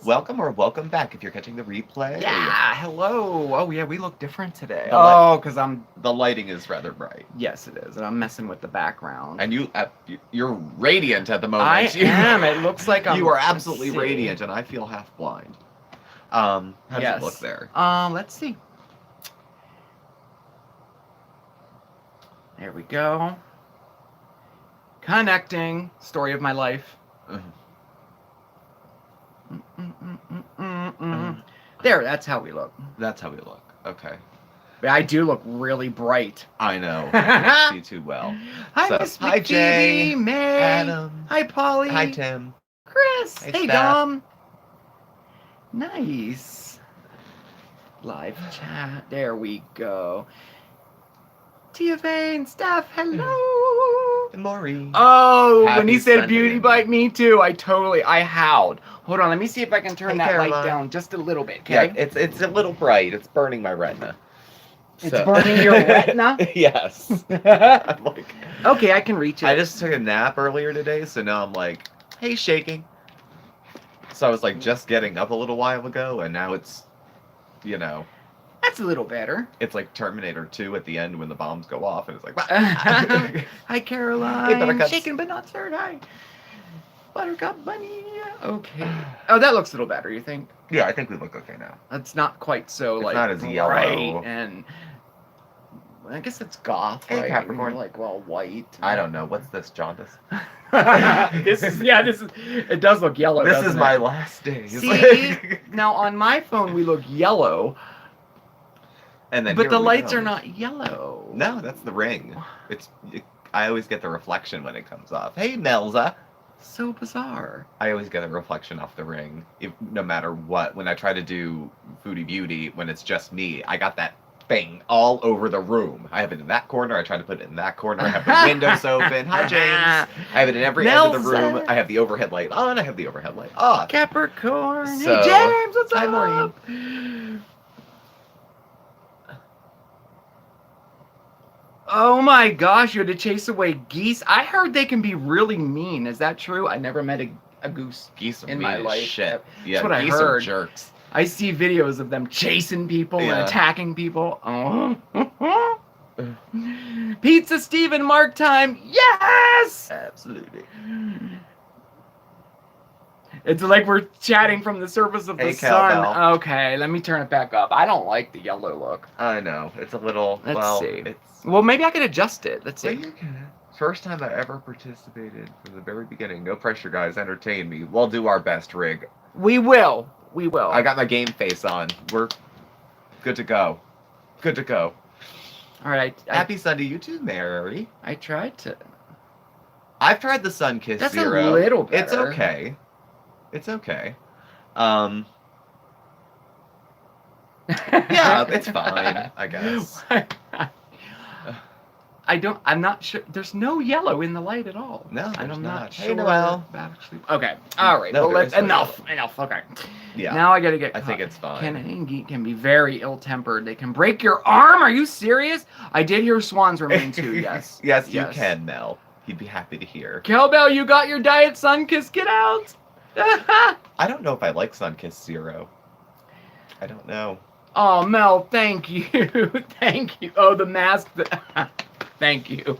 welcome or welcome back if you're catching the replay. Yeah, hello. Oh, yeah, we look different today. Oh, because the lighting is rather bright. Yes, it is, and I'm messing with the background. And you're radiant at the moment. I am. It looks like I'm... You are absolutely radiant, and I feel half blind. How does it look there? Let's see. There we go. Connecting. Story of my life. There, that's how we look. That's how we look. Okay. But I do look really bright. I know. I can't see too well. Hi, Miss Hi, Jay. May. Adam. Hi, Polly. Hi, Tim. Chris. Hey, hey Dom. Nice. Live chat. There we go. Tia Vane, Steph, hello. And Maureen. Oh, Happy when he said Sunday. beauty bite, me too. I howled. Hold on, let me see if I can turn that Caroline. light down just a little bit, okay? Yeah, it's a little bright. It's burning my retina. It's burning your retina? Yes. I'm like, okay, I can reach it. I just took a nap earlier today, so now I'm like, hey, shaking. So I was like just getting up a little while ago, and now it's, you know. That's a little better. It's like Terminator 2 at the end when the bombs go off, and it's like, hi, Caroline. Hey, Buttercups. Shaken but not stirred. Hi. Buttercup Bunny. Okay. Oh, that looks a little better, you think? Yeah, I think we look okay now. It's not quite so, it's like, not as yellow. And I guess it's goth, hey, right? Capricorn. Like, well, white. I don't know. What's this, jaundice? This is, it does look yellow, This is my it? last day. See, now on my phone we look yellow, and then but the lights are not yellow. No, that's the ring. I always get the reflection when it comes off. Hey, Melza. So bizarre. I always get a reflection off the ring, no matter what. When I try to do Foodie Beauty, when it's just me, I got that thing all over the room. I have it in that corner. I try to put it in that corner. I have the windows open. Hi, James. I have it in every end of the room. I have the overhead light on. I have the overhead light off. Capricorn. So, hey, James, what's hi, up? Maureen. Oh my gosh, you had to chase away geese. I heard they can be really mean. Is that true? I never met a goose Geese are in mean my as life. shit. That's what geese I heard. Are jerks. I see videos of them chasing people and attacking people. Oh. Pizza Steve and Marc time. Yes! Absolutely. It's like we're chatting from the surface of the sun. Cowbell. Okay, let me turn it back up. I don't like the yellow look. I know. It's a little... Let's see. Well, maybe I could adjust it. Let's see. Yeah, you can. First time I ever participated from the very beginning. No pressure, guys. Entertain me. We'll do our best, Rig. We will. We will. I got my game face on. We're good to go. Good to go. All right. Happy Sunday, you too, Mary. I tried to... I've tried the Sun Kiss That's Zero. a little better. It's okay. It's okay. Yeah, it's fine, I guess. I'm not sure. There's no yellow in the light at all. No, I'm not sure. Hey, Noel. Okay. All right. No, well, let's enough. Enough. Okay. Yeah. Now I gotta get. I think it's fine. Geese can be very ill-tempered. They can break your arm. Are you serious? I did hear swans were mean too. Yes. Yes, you can, Mel. He'd be happy to hear. Cowbell, you got your Diet Sunkiss. Get out. I don't know if I like Sunkiss Zero. I don't know. Oh, Mel, thank you. Thank you. Oh, the mask. Thank you.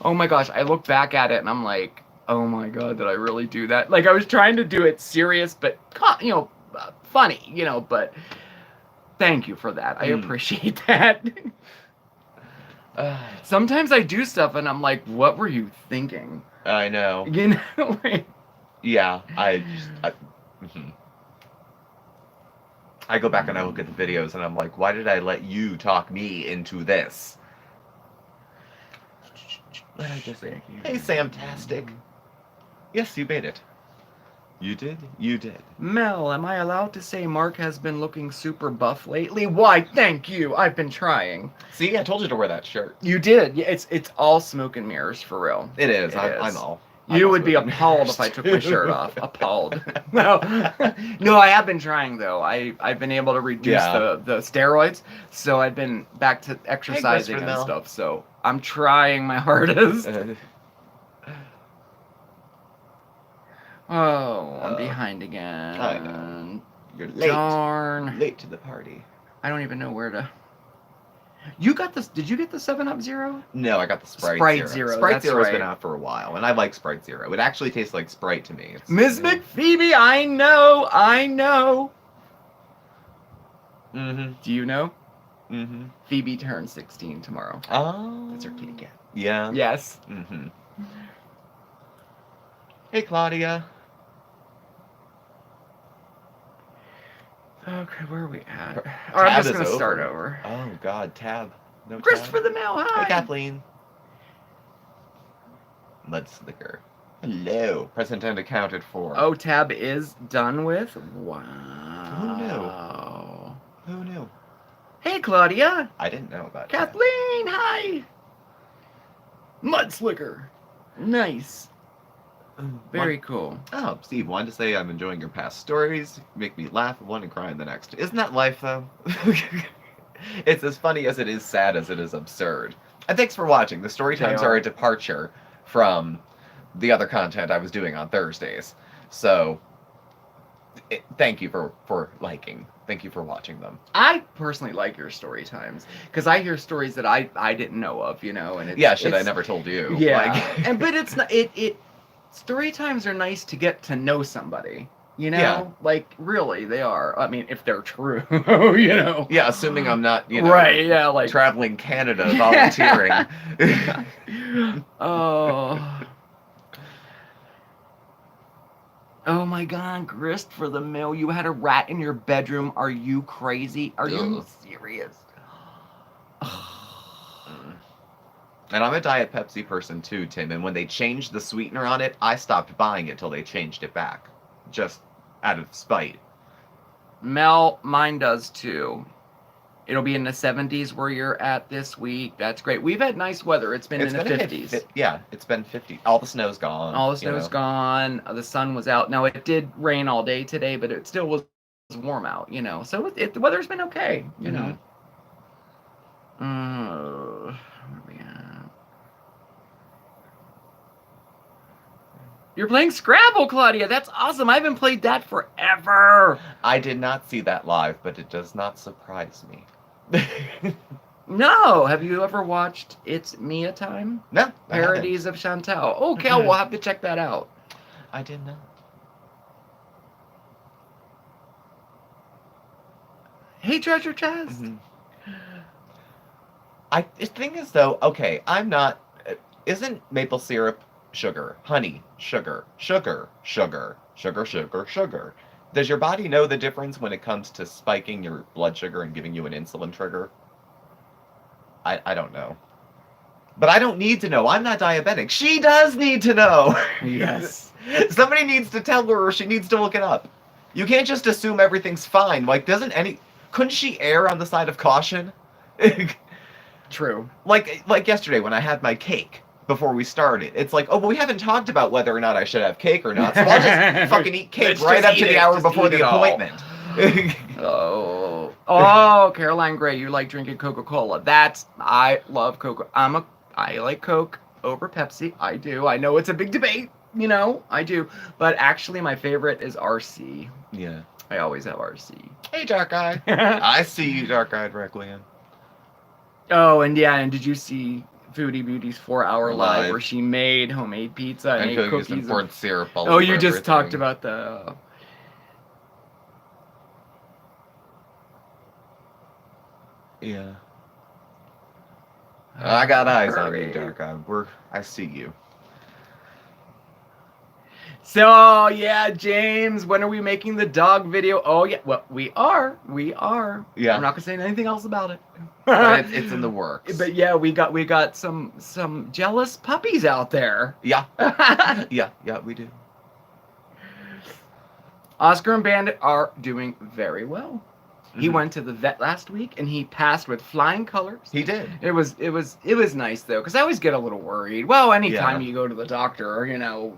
Oh my gosh, I look back at it and I'm like, oh my god, did I really do that? Like, I was trying to do it serious, but, funny, but thank you for that. I appreciate that. Sometimes I do stuff and I'm like, what were you thinking? I know. Like, yeah, I go back and I look at the videos and I'm like, why did I let you talk me into this? What I just say? Hey, Samtastic. Yes, you made it. You did? You did. Mel, am I allowed to say Marc has been looking super buff lately? Why, thank you. I've been trying. See, I told you to wear that shirt. You did. Yeah, it's all smoke and mirrors, for real. It is. I'm all. You would be appalled if I took my shirt off. Appalled. No, I have been trying though. I've been able to reduce the steroids, so I've been back to exercising and stuff. So I'm trying my hardest. Oh, I'm behind again. I know. You're late. Darn. Late to the party. I don't even know where to. You got this? Did you get the 7-Up Zero? No, I got the Sprite, Sprite Zero. Zero, Sprite that's Zero's right. been out for a while, and I like Sprite Zero. It actually tastes like Sprite to me. It's, Miss McPhoebe, I know. Mm-hmm. Do you know? Mm-hmm. Phoebe turns 16 tomorrow. Oh. That's her kitty cat. Yeah. Yes. Mm-hmm. Hey, Claudia. Okay, where are we at? Oh, I'm just is gonna start over. over. Oh, God, tab. No Christopher tab. the Mail, hi. Hey, Kathleen. Mudslicker. Hello. Present and accounted for. Oh, tab is done with? Wow. Who knew? Hey, Claudia. I didn't know about Kathleen, hi. Mudslicker. Nice. Very cool. Oh, Steve, wanted to say I'm enjoying your past stories. Make me laugh at one and cry in the next. Isn't that life, though? It's as funny as it is sad as it is absurd. And thanks for watching. The story times are a departure from the other content I was doing on Thursdays. So, thank you for liking. Thank you for watching them. I personally like your story times because I hear stories that I didn't know of, you know, and I never told you. Yeah, but it's not story times are nice to get to know somebody, you know? Yeah. Like, really, they are. I mean, if they're true, you know? Yeah, assuming I'm not, right, yeah, like... traveling Canada volunteering. Oh. Oh my God, Grist for the Mail, you had a rat in your bedroom. Are you crazy? Are you serious? And I'm a Diet Pepsi person too, Tim, and when they changed the sweetener on it, I stopped buying it till they changed it back. Just out of spite. Mel, mine does too. It'll be in the 70s where you're at this week. That's great. We've had nice weather. It's been in the 50s. Yeah, it's been 50. All the snow's gone. All the snow's gone. The sun was out. Now, it did rain all day today, but it still was warm out, you know. So the weather's been okay, you know. Where are we at? You're playing Scrabble, Claudia. That's awesome. I haven't played that forever. I did not see that live, but it does not surprise me. No. Have you ever watched It's Mia Time? No. Parodies of Chantal. Okay, we'll have to check that out. I did not. Hey, Treasure Chest. The thing is, though, okay, I'm not... Isn't maple syrup sugar? Honey, sugar, sugar, sugar, sugar, sugar, sugar. Does your body know the difference when it comes to spiking your blood sugar and giving you an insulin trigger? I don't know. But I don't need to know. I'm not diabetic. She does need to know. Yes. Somebody needs to tell her or she needs to look it up. You can't just assume everything's fine. Like, couldn't she err on the side of caution? True. Like yesterday when I had my cake before we started. It's like, oh, but we haven't talked about whether or not I should have cake or not, so I'll just fucking eat cake right up to the hour before the appointment. Oh, Caroline Gray, you like drinking Coca-Cola. I love Coca. I like Coke over Pepsi. I do. I know it's a big debate, you know, I do. But actually my favorite is RC. Yeah. I always have RC. Hey, Dark Eye. I see you, Dark Eyed Requiem. Oh, and yeah, and did you see Foodie Beauty's 4-hour live Live. where she made homemade pizza and ate cookies and poured syrup all Oh, over you just everything. talked about the... Yeah. I got eyes on you, Dark Eye. I see you. So, yeah, James, when are we making the dog video? Oh, yeah, well, we are. Yeah. I'm not gonna say anything else about it. But it's in the works. But yeah, we got some jealous puppies out there. Yeah. Yeah, we do. Oscar and Bandit are doing very well. He went to the vet last week and he passed with flying colors. He did. It was nice though, because I always get a little worried. Well, anytime you go to the doctor, you know,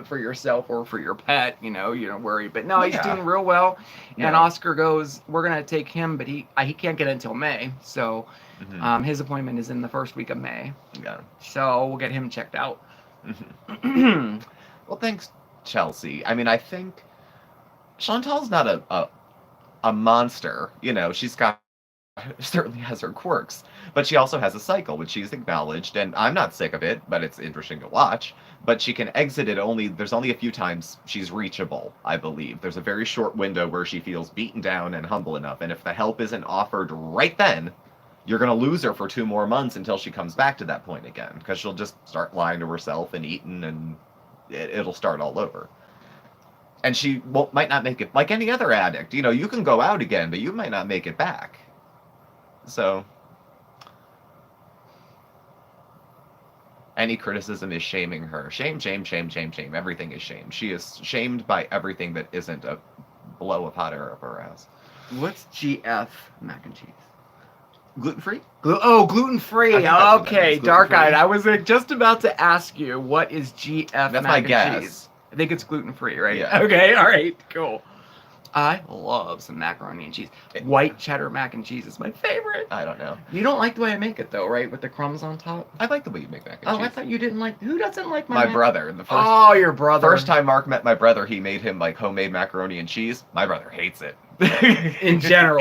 for yourself or for your pet, you know, you don't worry. But no, he's doing real well. Yeah. And Oscar goes, we're gonna take him, but he can't get until May. So his appointment is in the first week of May. Yeah. So we'll get him checked out. Well, thanks, Chelsea. I mean, I think Chantal's not a a monster. You know, certainly has her quirks, but she also has a cycle, which she's acknowledged, and I'm not sick of it, but it's interesting to watch. But she can exit it there's only a few times she's reachable, I believe. There's a very short window where she feels beaten down and humble enough, and if the help isn't offered right then, you're going to lose her for 2 more months until she comes back to that point again, because she'll just start lying to herself and eating, and it'll start all over. And she might not make it, like any other addict. You know, you can go out again, but you might not make it back. So, any criticism is shaming her. Shame, shame, shame, shame, shame. Everything is shame. She is shamed by everything that isn't a blow of hot air up her ass. What's GF mac and cheese? Gluten-free? Gluten-free. Okay, dark-eyed. I was just about to ask you, what is GF That's mac my and guess. cheese? I think it's gluten-free, right? Yeah. Okay, all right, cool. I love some macaroni and cheese. White cheddar mac and cheese is my favorite. I don't know. You don't like the way I make it, though, right? With the crumbs on top? I like the way you make mac and cheese. Oh, I thought you didn't like... Who doesn't like My mac? brother. Oh, your brother. First time Mark met my brother, he made him like homemade macaroni and cheese. My brother hates it. In general,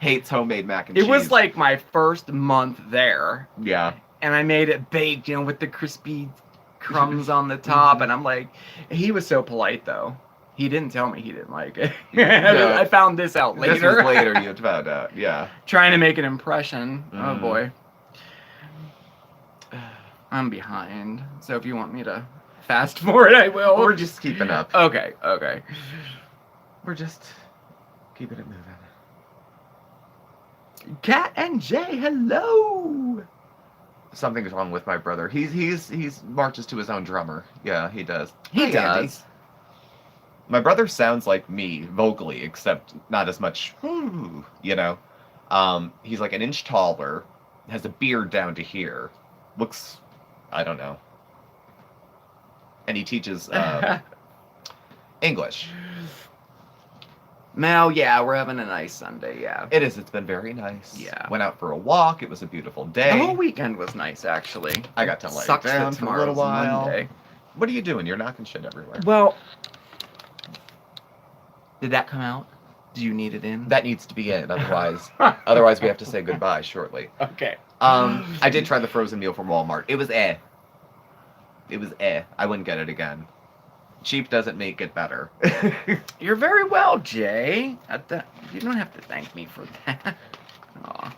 hates homemade mac and cheese. It was like my first month there. Yeah. And I made it baked, you know, with the crispy crumbs on the top. And I'm like, he was so polite, though. He didn't tell me he didn't like it. No. I found this out later. This was later you found out, yeah. Trying to make an impression. Oh, boy. I'm behind. So if you want me to fast forward, I will. We're just keeping up. Okay. We're just keeping it moving. Cat and Jay, hello. Something's wrong with my brother. He's marches to his own drummer. Yeah, he does. He Hi, does. Andy. My brother sounds like me vocally, except not as much. You know, he's like an inch taller, has a beard down to here, looks, I don't know, and he teaches English. Mel, yeah, we're having a nice Sunday, yeah. It is. It's been very nice. Yeah. Went out for a walk. It was a beautiful day. The whole weekend was nice, actually. I got to lay Sucks down that for a little tomorrow's while. Monday. What are you doing? You're knocking shit everywhere. Well, did that come out? Do you need it in? That needs to be in, otherwise we have to say goodbye shortly. Okay. I did try the frozen meal from Walmart. It was eh. I wouldn't get it again. Cheap doesn't make it better. You're very well, Jay. You don't have to thank me for that. Aw.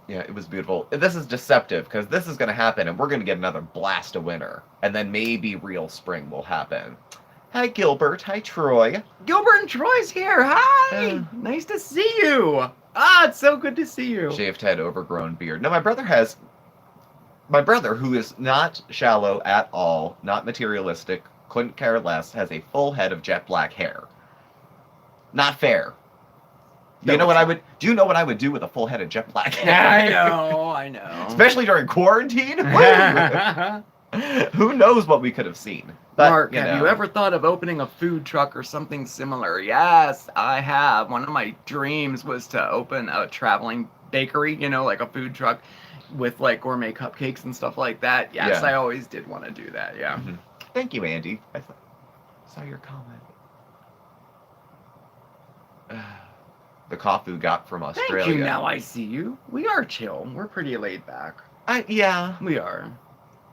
Yeah, it was beautiful. This is deceptive, because this is going to happen, and we're going to get another blast of winter. And then maybe real spring will happen. Hi, Gilbert. Hi, Troy. Gilbert and Troy's here. Hi. Nice to see you. It's so good to see you. Shaved head, overgrown beard. No, my brother, who is not shallow at all, not materialistic, couldn't care less, has a full head of jet black hair. Not fair. Do you know what I would do with a full head of jet black hair? I know. Especially during quarantine? Who knows what we could have seen? But, Mark, have you ever thought of opening a food truck or something similar? Yes, I have. One of my dreams was to open a traveling bakery, you know, like a food truck with like gourmet cupcakes and stuff like that. Yes, Yeah. I always did want to do that, yeah. Mm-hmm. Thank you, Andy. I saw your comment. The coffee we got from Australia. Thank you, now I see you. We are chill. We're pretty laid back. Yeah. We are.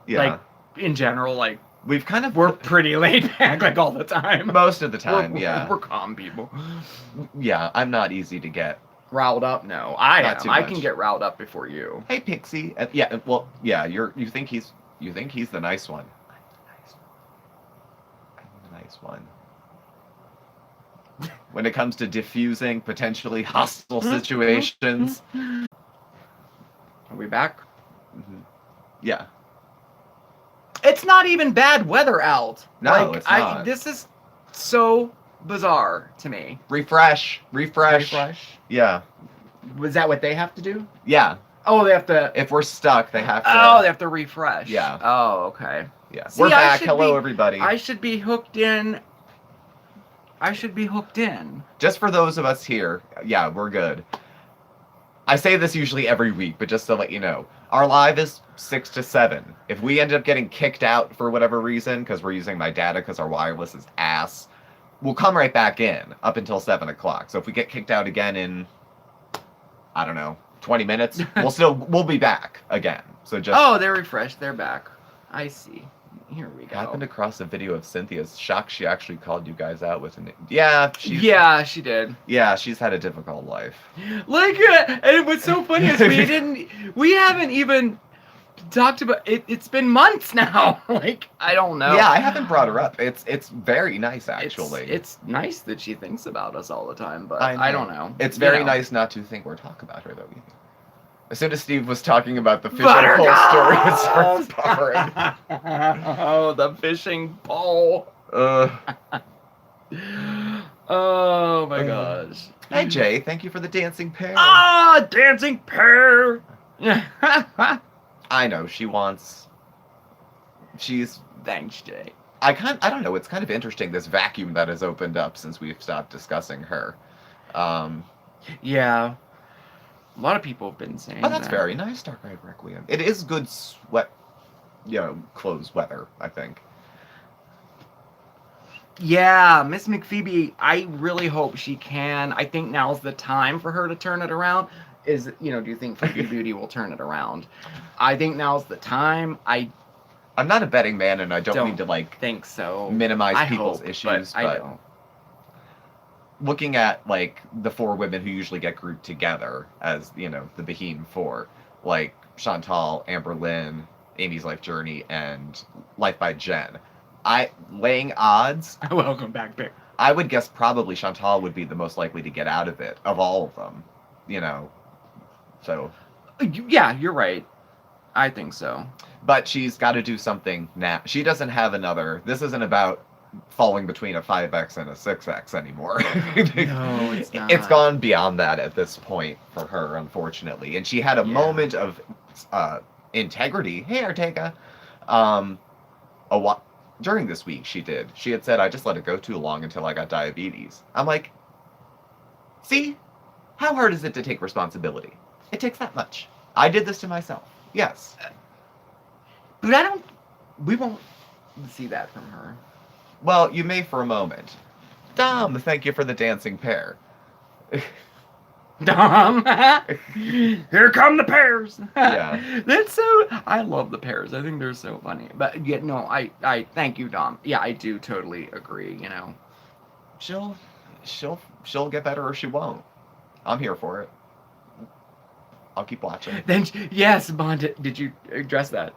Yeah. Like, in general, like, we're pretty laid back, like, all the time. most of the time, yeah. We're calm people. Yeah, I'm not easy to get Riled up? No, I Not am. too I much. can get riled up before you. Hey, Pixie. Yeah, well, yeah, you think he's the nice one. I'm the nice one. When it comes to diffusing potentially hostile situations. Are we back? Mhm. Yeah. It's not even bad weather out. No, it's not. This is so bizarre to me. Refresh. Yeah. Was that what they have to do? Yeah. Oh, they have to. If we're stuck, they have to. Oh, they have to refresh. Yeah. Oh, okay. Yeah. See, We're I back. should Hello, be- everybody. I should be hooked in. Just for those of us here, yeah, we're good. I say this usually every week, but just to let you know, our live is 6 to 7. If we end up getting kicked out for whatever reason, because we're using my data because our wireless is ass, we'll come right back in up until 7 o'clock. So if we get kicked out again in, I don't know, 20 minutes, we'll be back again. So just. Oh, they're refreshed. They're back. I see. Here we go. Happened across a video of Cynthia's. Shocked she actually called you guys out with an. Yeah, she did. Yeah, she's had a difficult life. Like, and what's so funny is we haven't even talked about it. It's been months now. Like, I don't know. Yeah, I haven't brought her up. It's very nice, actually. It's nice that she thinks about us all the time, but I don't know. It's very nice not to think or talk about her, though, either. As soon as Steve was talking about the fishing pole story, it starts buffering. Oh, the fishing pole. Oh my gosh. Hey, Jay, thank you for the dancing pear. Ah, dancing pear. I know, she's... Thanks, Jay. I don't know, it's kind of interesting, this vacuum that has opened up since we've stopped discussing her. Yeah. A lot of people have been saying Oh, that's that. very nice, Dark Ride Requiem. It is good clothes weather, I think. Yeah, Miss McPhoebe, I really hope she can. I think now's the time for her to turn it around. Do you think Phoebe Beauty will turn it around? I think now's the time. I'm not a betting man, and I don't mean to, think so. minimize people's issues, but I don't. Looking at, the 4 women who usually get grouped together as, the Boheme 4, like Chantal, Amber Lynn, Amy's Life Journey, and Life by Jen. Laying odds... Welcome back, Pick. I would guess probably Chantal would be the most likely to get out of it, of all of them, so... Yeah, you're right. I think so. But she's got to do something now. She doesn't have another... This isn't about falling between a 5X and a 6X anymore. No, it's not. It's gone beyond that at this point for her, unfortunately. And she had a moment of integrity. Hey, Ortega. During this week, she had said, I just let it go too long until I got diabetes. I'm like, see? How hard is it to take responsibility? It takes that much. I did this to myself. Yes. But we won't see that from her. Well, you may for a moment. Dom, thank you for the dancing pear. Dom, here come the pears. Yeah. That's so. I love the pears. I think they're so funny. But yeah, no, I thank you, Dom. Yeah, I do totally agree. She'll get better or she won't. I'm here for it. I'll keep watching. Then yes, Bond. Did you address that?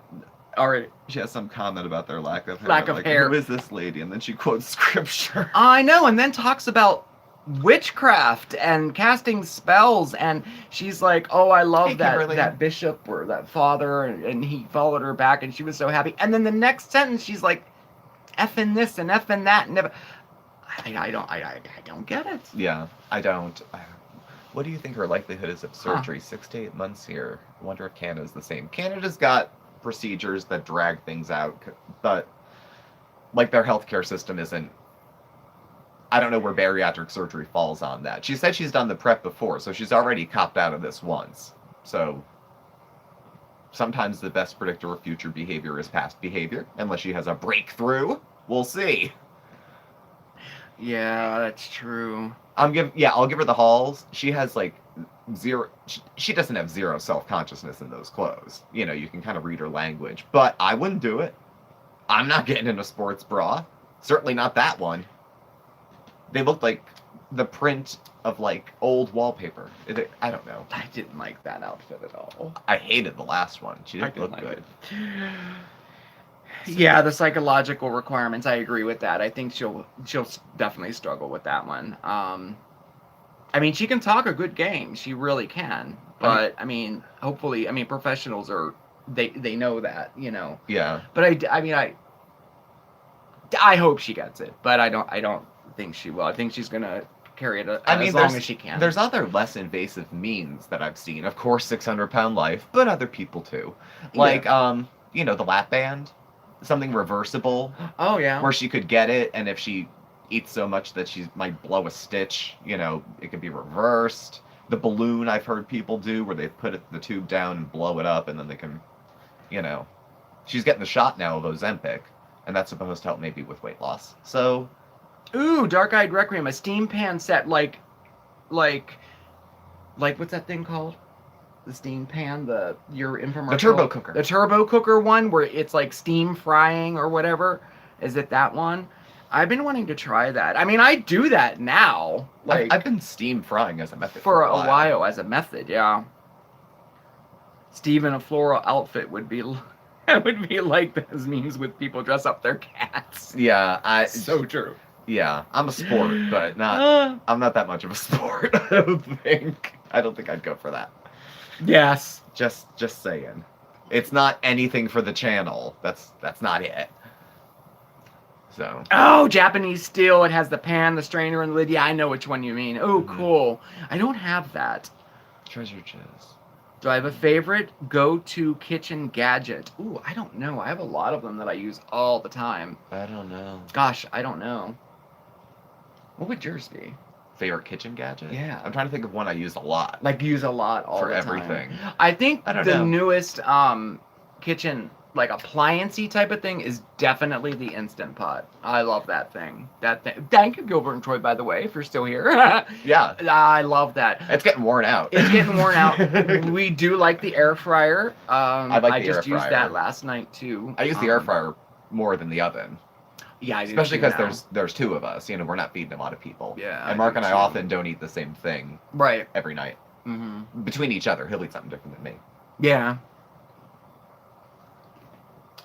Already. She has some comment about their lack of hair. Lack of hair. Who is this lady? And then she quotes scripture. I know, and then talks about witchcraft and casting spells, and she's like, oh, I love that bishop or that father, and he followed her back, and she was so happy. And then the next sentence, she's like, effing this and effing that, and I don't get it. Yeah, I don't. What do you think her likelihood is of surgery? 6 to 8 months here. I wonder if Canada's the same. Canada's got procedures that drag things out, but their healthcare system isn't. I don't know where bariatric surgery falls on that. She said she's done the prep before, so she's already copped out of this once. So sometimes the best predictor of future behavior is past behavior, unless she has a breakthrough. We'll see. Yeah, that's true. I'll give her the halls. She has zero. She doesn't have zero self-consciousness in those clothes. You can kind of read her language, but I wouldn't do it. I'm not getting in a sports bra. Certainly not that one. They looked like the print of old wallpaper. I don't know. I didn't like that outfit at all. I hated the last one. She didn't look good. Yeah, the psychological requirements. I agree with that. I think she'll definitely struggle with that one. I mean, she can talk a good game. She really can. But hopefully, professionals they know that, Yeah. But I hope she gets it. But I don't think she will. I think she's gonna carry it as long as she can. There's other less invasive means that I've seen. Of course, 600-pound life, but other people too. The lap band. Something reversible. Oh, yeah. Where she could get it, and if she eats so much that she might blow a stitch, it could be reversed. The balloon I've heard people do, where they put the tube down and blow it up, and then they can, She's getting the shot now of Ozempic, and that's supposed to help maybe with weight loss. So, Ooh, Dark Eyed Requiem, a steam pan set like what's that thing called? The steam pan, your infomercial. The turbo cooker. The turbo cooker one where it's like steam frying or whatever. Is it that one? I've been wanting to try that. I mean, I do that now. Like I've been steam frying as a method for a while as a method, yeah. Steve in a floral outfit would be would be like those memes with people dress up their cats. Yeah, So true. Yeah, I'm a sport, but not. I'm not that much of a sport. I don't think. I don't think I'd go for that. Yes. Just saying. It's not anything for the channel. That's not it. So. Oh, Japanese steel. It has the pan, the strainer, and the lid. Yeah, I know which one you mean. Oh, cool. I don't have that. Treasure chest. Do I have a favorite go-to kitchen gadget? Ooh, I don't know. I have a lot of them that I use all the time. I don't know. Gosh, I don't know. What would yours be? Favorite kitchen gadget? Yeah. I'm trying to think of one I use a lot. Like use a lot all for the time. everything. I think I don't the know. newest kitchen like appliance-y type of thing is definitely the Instant Pot. I love that thing. Thank you, Gilbert and Troy, by the way, if you're still here. Yeah. I love that. It's getting worn out. It's getting worn out. We do like the air fryer. I just air used fryer. that last night too. I use the air fryer more than the oven. Yeah, I do Especially too because now. there's two of us. You know, we're not feeding a lot of people. Yeah, And Mark do and I too. often don't eat the same thing Right. every night. Mm-hmm. Between each other, he'll eat something different than me. Yeah.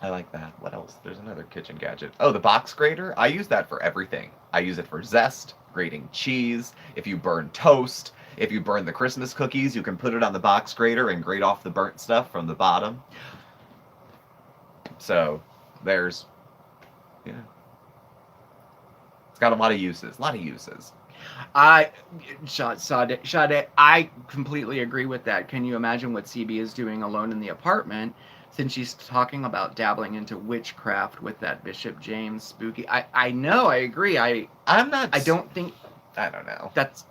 I like that. What else? There's another kitchen gadget. Oh, the box grater. I use that for everything. I use it for zest, grating cheese. If you burn toast, if you burn the Christmas cookies, you can put it on the box grater and grate off the burnt stuff from the bottom. So, there's, yeah. It's got a lot of uses. Sade, I completely agree with that. Can you imagine what CB is doing alone in the apartment? Since she's talking about dabbling into witchcraft with that Bishop James spooky. I know, I agree. I don't think I don't know. that's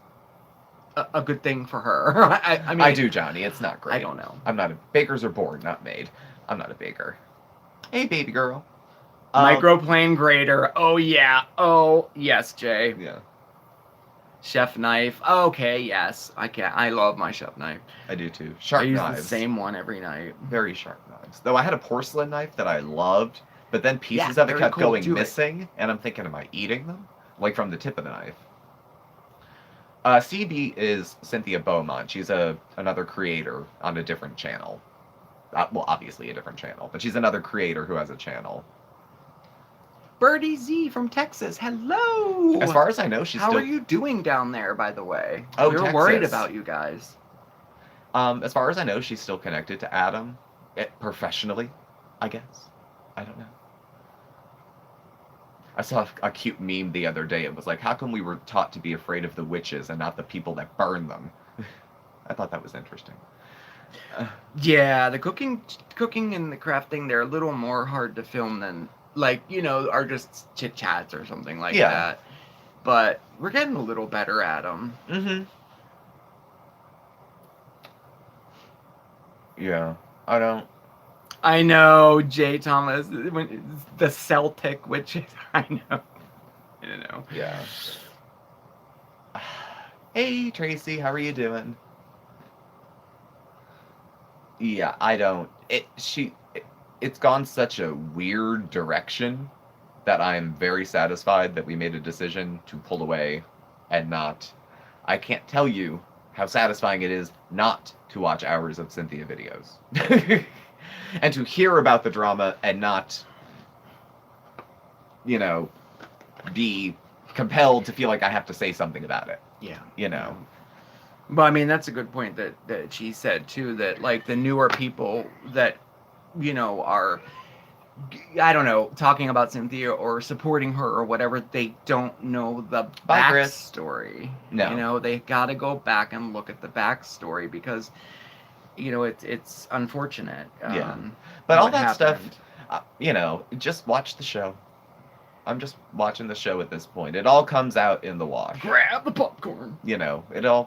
a good thing for her. I mean, I do, Johnny. It's not great. I don't know. I'm not a... Bakers are born, not made. I'm not a baker. Hey, baby girl. Microplane grater. Oh, yeah. Oh, yes, Jay. Yeah, Chef knife. Okay, yes. I love my chef knife. I do too. Sharp I use knives. the same one every night. Very sharp knives. Though I had a porcelain knife that I loved, but then pieces Yeah, of it very kept cool. going Do it. missing, and I'm thinking, am I eating them? Like from the tip of the knife. CB is Cynthia Beaumont. She's another creator on a different channel. Well, obviously a different channel, but she's another creator who has a channel. Birdie Z from Texas. Hello. As far as I know, she's How still... are you doing down there, by the way? Oh, we were worried Texas. about you guys. As far as I know, she's still connected to Adam, professionally, I guess. I don't know. I saw a cute meme the other day. It was like, how come we were taught to be afraid of the witches and not the people that burn them? I thought that was interesting. Yeah, the cooking and the crafting, they're a little more hard to film than, like, are just chit chats or something like that. But we're getting a little better at them. Mm-hmm. Yeah, I don't... I know, Jay Thomas, the Celtic witches. I know. I don't know. Yeah. Hey, Tracy, how are you doing? Yeah, I don't... It's gone such a weird direction that I'm very satisfied that we made a decision to pull away and not... I can't tell you how satisfying it is not to watch hours of Cynthia videos. And to hear about the drama and not, be compelled to feel like I have to say something about it. Yeah. But I mean, that's a good point that she said too, that like the newer people that, are, I don't know, talking about Cynthia or supporting her or whatever, they don't know the Bye, Chris. backstory. No. They gotta go back and look at the backstory because, it's unfortunate. Yeah. But all what that happened. stuff, just watch the show. I'm just watching the show at this point. It all comes out in the wash. Grab the popcorn. It'll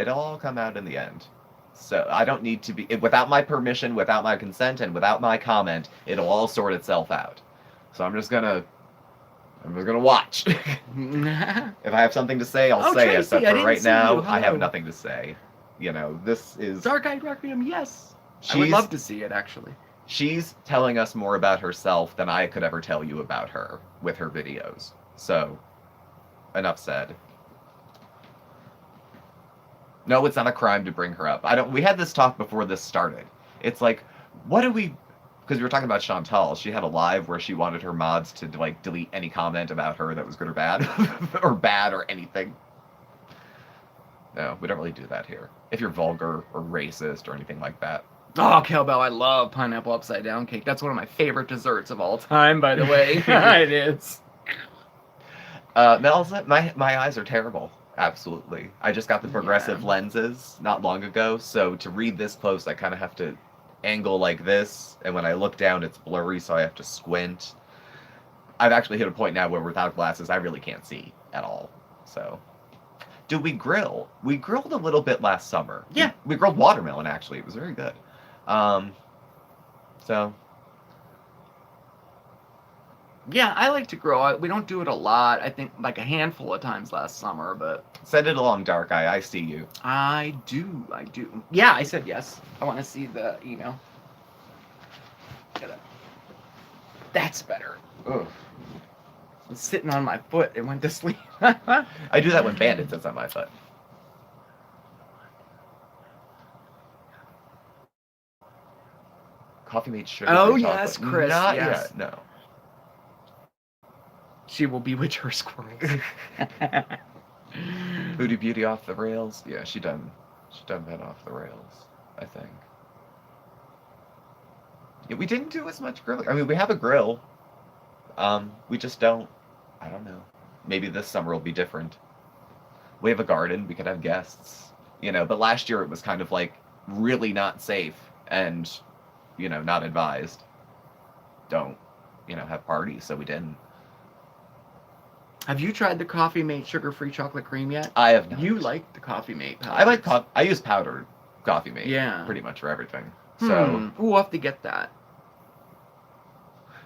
all come out in the end. So I don't need to be, without my permission, without my consent, and without my comment, it'll all sort itself out. So I'm just gonna I'm just gonna watch. If I have something to say, I'll Oh, say Tracy, it. But I for didn't right see you. now, I have Hello. nothing to say. You know, this is. Dark-Eyed Requiem, yes. I would love to see it, actually. She's telling us more about herself than I could ever tell you about her with her videos. So, enough said. No, it's not a crime to bring her up. We had this talk before this started. It's like, what do we... Because we were talking about Chantal. She had a live where she wanted her mods to, like, delete any comment about her that was good or bad. Or bad or anything. No, we don't really do that here. If you're vulgar or racist or anything like that. Oh, Cowbell, I love pineapple upside down cake. That's one of my favorite desserts of all time, by the way. It is. Mel's, my eyes are terrible. Absolutely. I just got the progressive Yeah. lenses not long ago, so to read this close, I kind of have to angle like this, and when I look down, it's blurry, so I have to squint. I've actually hit a point now where without glasses, I really can't see at all. So, did we grill? We grilled a little bit last summer. Yeah. We grilled watermelon, actually. It was very good. So... Yeah, I like to grill. We don't do it a lot. I think like a handful of times last summer, but... Send it along, Dark Eye. I see you. I do. Yeah, I said yes. I want to see the email. That's better. Ugh. It's sitting on my foot. It went to sleep. I do that when Bandit sits on my foot. Coffee made sugar. Oh, free yes, chocolate. Chris, Not yes. yet, no. She will bewitch her squirrels. Booty Beauty off the rails. Yeah, she done that off the rails, I think. Yeah, we didn't do as much grilling. I mean, we have a grill. We just don't. I don't know. Maybe this summer will be different. We have a garden. We could have guests. You know, but last year it was kind of like really not safe and, you know, not advised. Don't, you know, have parties, so we didn't. Have you tried the Coffee Mate sugar-free chocolate cream yet? I have not. You like the Coffee Mate powders. I like I use powdered Coffee Mate. Yeah. Pretty much for everything. So We'll have to get that.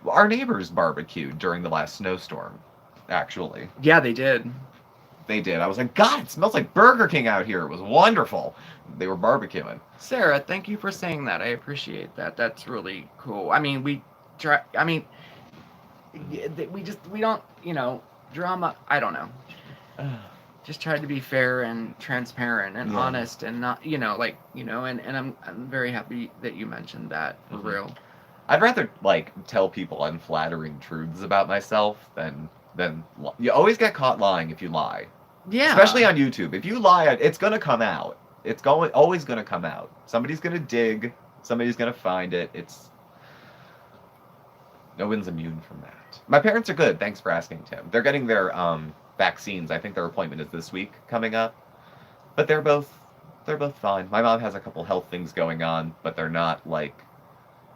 our neighbors barbecued during the last snowstorm. Actually, Yeah, they did. they did. I was like, God, it smells like Burger King out here. It was wonderful. They were barbecuing. Sarah, thank you for saying that. I appreciate that. That's really cool. I mean, we try. I mean, we don't, you know, drama. I don't know. Just tried to be fair and transparent and honest and not, you know, like, you know, and I'm very happy that you mentioned that for real. I'd rather like tell people unflattering truths about myself than you always get caught lying if you lie. Yeah. Especially on YouTube. If you lie, it's gonna come out. It's always gonna come out. Somebody's gonna dig. Somebody's gonna find it. No one's immune from that. My parents are good. Thanks for asking, Tim. They're getting their vaccines. I think their appointment is this week coming up. But they're both fine. My mom has a couple health things going on, but they're not like.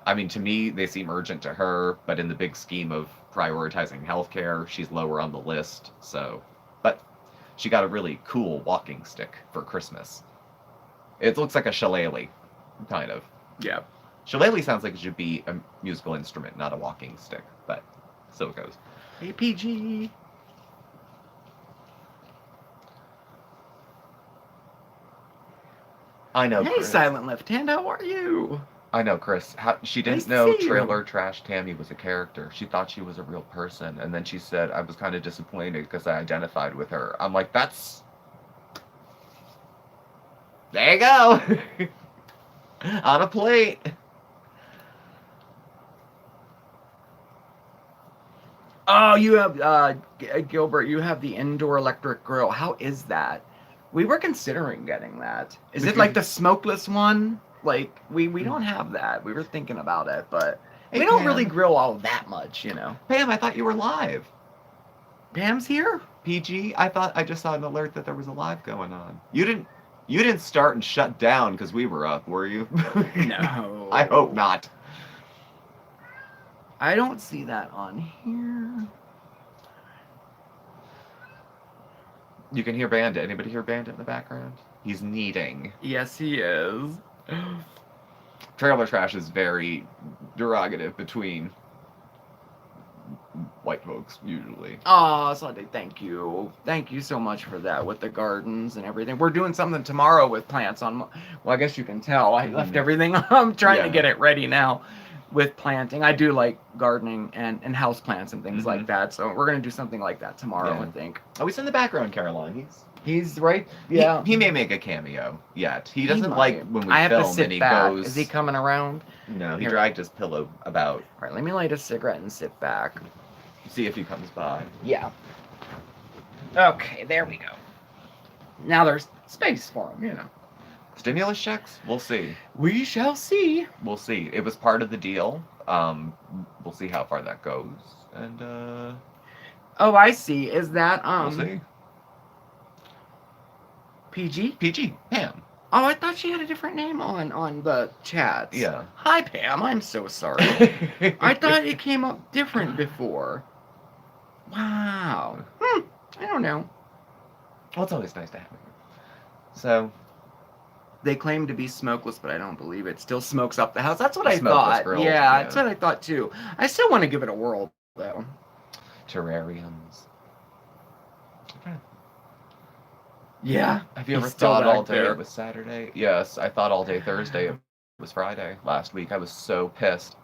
I mean, to me, they seem urgent to her, but in the big scheme of prioritizing healthcare, she's lower on the list. So, but she got a really cool walking stick for Christmas. It looks like a shillelagh, kind of. Yeah. Shillelagh sounds like it should be a musical instrument, not a walking stick, but so it goes. APG. I know, Hey, Chris. Silent Left Hand, how are you? I know, Chris. She Nice didn't to know see you. Trailer Trash Tammy was a character. She thought she was a real person, and then she said, I was kind of disappointed because I identified with her. I'm like, that's... There you go! On a plate! Oh, you have, Gilbert, you have the indoor electric grill. How is that? We were considering getting that. Is it like the smokeless one? Like, we don't have that. We were thinking about it, but Hey, we don't Pam. really grill all that much, you know. Pam, I thought you were live. Pam's here? PG, I just saw an alert that there was a live going on. You didn't start and shut down because we were up, were you? No. I hope not. I don't see that on here. You can hear Bandit. Anybody hear Bandit in the background? He's kneading. Yes, he is. Trailer Trash is very derogative between white folks usually. Oh, Sunday, thank you. Thank you so much for that with the gardens and everything. We're doing something tomorrow with plants on, well, I guess you can tell. I left everything. I'm trying to get it ready now with planting. I do like gardening and house plants and things like that. So we're going to do something like that tomorrow, I think. Oh, he's in the background, Caroline. He's right. Yeah. He may make a cameo yet. He doesn't might. like when we I have film to sit and he back. goes. Is he coming around? No, he Here. dragged his pillow about. All right, let me light a cigarette and sit back. See if he comes by. Yeah. Okay, there we go. Now there's space for him, you know. Stimulus checks? We'll see. We shall see. We'll see. It was part of the deal. We'll see how far that goes. And Oh, I see. Is that we'll see. PG? PG, Pam. Oh, I thought she had a different name on the chats. Yeah. Hi, Pam. I'm so sorry. I thought it came up different before. Wow. I don't know. Well, it's always nice to have her. So, They claim to be smokeless, but I don't believe it. Still smokes up the house. That's what I Smokeless thought. girls, Yeah, yeah. that's what I thought too. I still want to give it a whirl, though. terrariums. Yeah. Have you He's ever still thought all back day there. it was Saturday? Yes, I thought all day Thursday it was Friday last week. I was so pissed.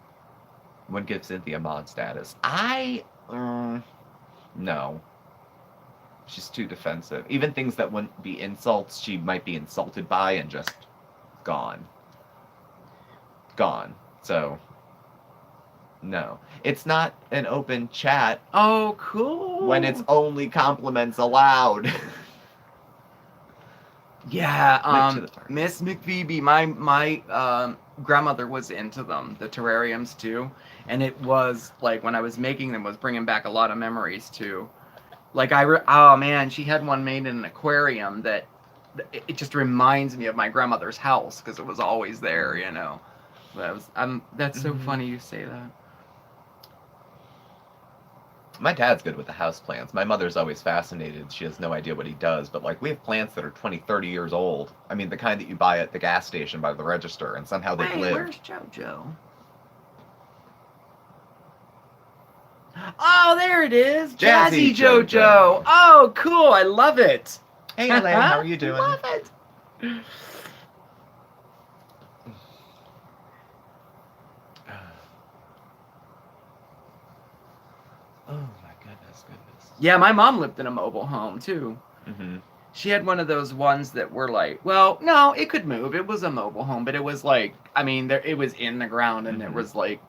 Wouldn't give Cynthia mod status. No. She's too defensive. Even things that wouldn't be insults, she might be insulted by and just gone. Gone. So, no. It's not an open chat Oh, cool. when it's only compliments allowed. Yeah, Link to the park. Miss McPhoebe, my grandmother was into them, the terrariums too, and it was like when I was making them was bringing back a lot of memories too. Like oh man, she had one made in an aquarium that it just reminds me of my grandmother's house because it was always there, you know. That's so funny you say that. My dad's good with the house plants. My mother's always fascinated. She has no idea what he does, but like we have plants that are 20, 30 years old. I mean, the kind that you buy at the gas station by the register, and somehow they've Hey, lived. where's JoJo? Oh, there it is. Jazzy Jazzy JoJo. Oh, cool. I love it. Hey, Elaine, how are you doing? Love it. Oh my goodness. Yeah, my mom lived in a mobile home too. Mm-hmm. She had one of those ones that were like, well, no, it could move. It was a mobile home, but it was like, I mean, it was in the ground, and there was like,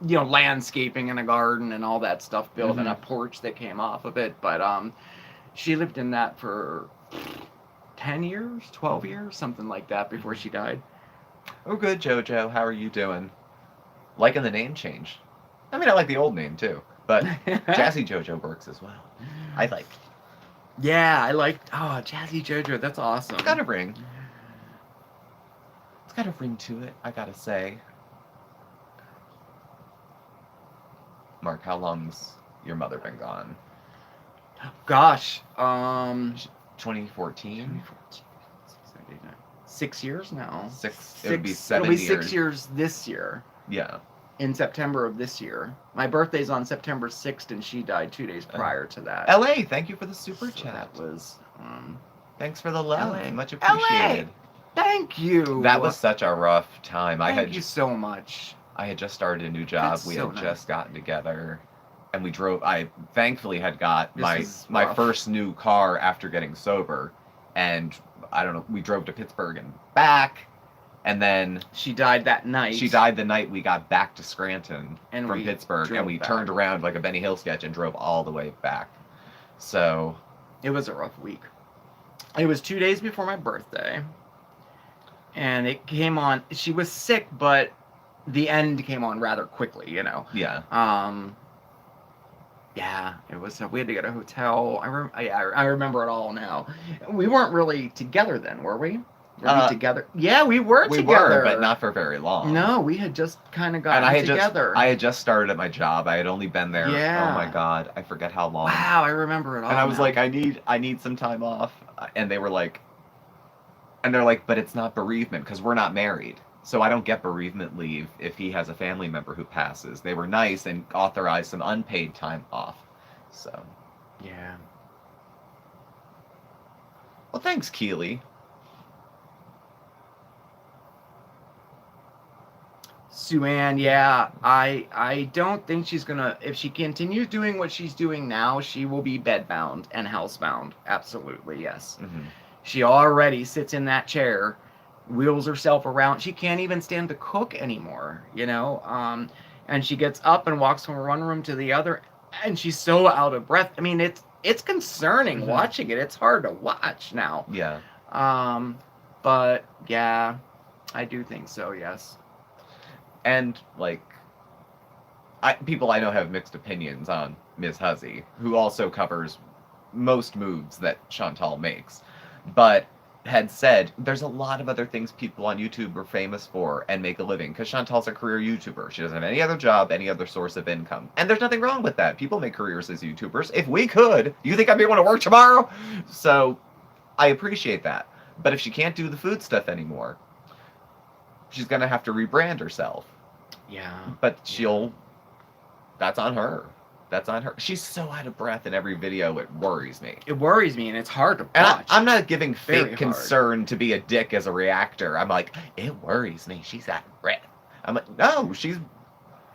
you know, landscaping and a garden and all that stuff built, and a porch that came off of it. But she lived in that for 10 years, 12 years, something like that before she died. Oh, good, JoJo. How are you doing? Liking the name change. I mean, I like the old name too, but Jazzy JoJo works as well. I like. Yeah, I like. Oh, Jazzy JoJo. That's awesome. It's got a ring. It's got a ring to it, I gotta say. Mark, how long's your mother been gone? Gosh, 2014? 6 years now. It would be 7 It'll be years. 6 years this year. Yeah. In September of this year. My birthday's on September 6th, and she died 2 days prior to that. LA, thank you for the super So chat. that was. Thanks for the love. LA. Much appreciated. Thank you. That was such a rough time. Thank you so much. I had just started a new job. That's We so had nice. just gotten together, and we drove. I thankfully had got This is my rough. first new car after getting sober, and I don't know. We drove to Pittsburgh and back, and then She died that night. she died the night we got back to Scranton And from we Pittsburgh, drove and we back. turned around like a Benny Hill sketch and drove all the way back. So It was a rough week. It was 2 days before my birthday. And it came on. She was sick, but the end came on rather quickly, you know. yeah, Yeah, it was. We had to get a hotel. I remember it all now. We weren't really together then, were we? Were we together? Yeah, we were we together. were, but not for very long. No, we had just kind of gotten And together. I had just started at my job. I had only been there. Yeah. Oh my God, I forget how long. Wow, I remember it all. And I was now. like, I need some time off. And they were like, but it's not bereavement because we're not married. So I don't get bereavement leave if he has a family member who passes. They were nice and authorized some unpaid time off. So, Yeah. well, thanks, Keely. Sue-Ann, yeah, I don't think she's gonna. If she continues doing what she's doing now, she will be bedbound and housebound. Absolutely, yes. Mm-hmm. She already sits in that chair, wheels herself around. She can't even stand to cook anymore, you know. And she gets up and walks from one room to the other, and she's so out of breath. I mean, it's concerning Mhm. watching it. It's hard to watch now. Yeah. But yeah, I do think so. Yes. And, like, people I know have mixed opinions on Ms. Huzzy, who also covers most moves that Chantal makes, but had said there's a lot of other things people on YouTube are famous for and make a living, because Chantal's a career YouTuber. She doesn't have any other job, any other source of income. And there's nothing wrong with that. People make careers as YouTubers. If we could, do you think I'd be able to work tomorrow? So I appreciate that. But if she can't do the food stuff anymore, she's going to have to rebrand herself. Yeah. But that's on her. That's on her. She's so out of breath in every video, it worries me. It worries me, and it's hard to And watch. I'm not giving Very fake hard. concern to be a dick as a reactor. I'm like, it worries me. She's out of breath. I'm like, no,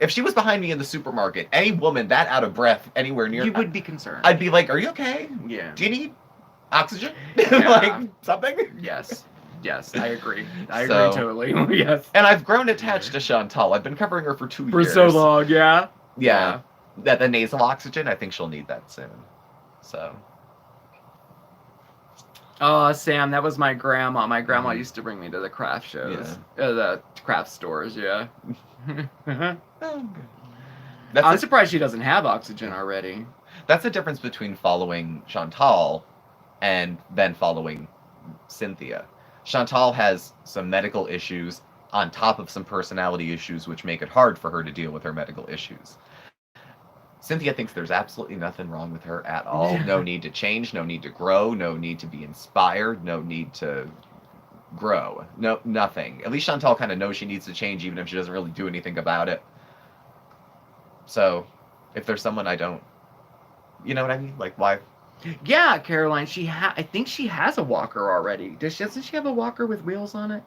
if she was behind me in the supermarket, any woman that out of breath anywhere near, You would be concerned. I'd be like, are you okay? Yeah. Do you need oxygen? Yeah. Like, something? Yes. Yes, I agree. I So- agree totally. Yes. And I've grown attached to Chantal. I've been covering her for 2 For years. so long, yeah. Yeah. That the nasal oxygen, I think she'll need that soon. So. Oh, Sam, that was my grandma. My grandma Mhm. used to bring me to the craft shows. Yeah. The craft stores, yeah. Oh, good. I'm surprised she doesn't have oxygen already. That's the difference between following Chantal and then following Cynthia. Chantal has some medical issues on top of some personality issues, which make it hard for her to deal with her medical issues. Cynthia thinks there's absolutely nothing wrong with her at all. No need to change, no need to grow, no need to be inspired, no need to grow. No, nothing. At least Chantal kind of knows she needs to change, even if she doesn't really do anything about it. So, if there's someone I don't, you know what I mean? Like, why? Yeah, Caroline, I think she has a walker already. Doesn't she have a walker with wheels on it?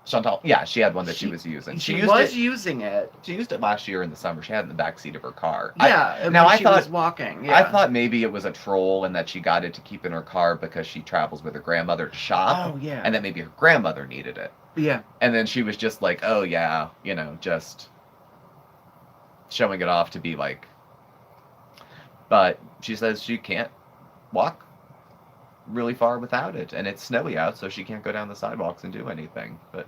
Chantal, yeah, she had one that she was using. She used using it. She used it last year in the summer. She had it in the backseat of her car. Yeah, now I she thought was walking. Yeah. I thought maybe it was a troll and that she got it to keep in her car because she travels with her grandmother to shop. Oh yeah. And that maybe her grandmother needed it. Yeah. And then she was just like, oh yeah, you know, just showing it off to be like. But she says she can't walk really far without it, and it's snowy out, so she can't go down the sidewalks and do anything. But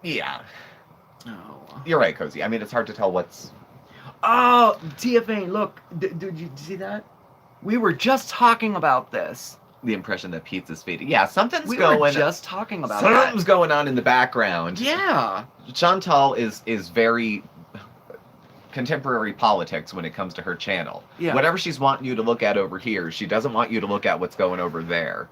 yeah, Oh. you're right, Cozy. I mean, it's hard to tell what's. Oh, TFA, look. Did you see that? We were just talking about this. The impression that pizza's fading. Yeah, something's We going. were just talking about Something's going on in the background. Yeah. Chantal is very contemporary politics when it comes to her channel. Yeah. Whatever she's wanting you to look at over here, she doesn't want you to look at what's going over there.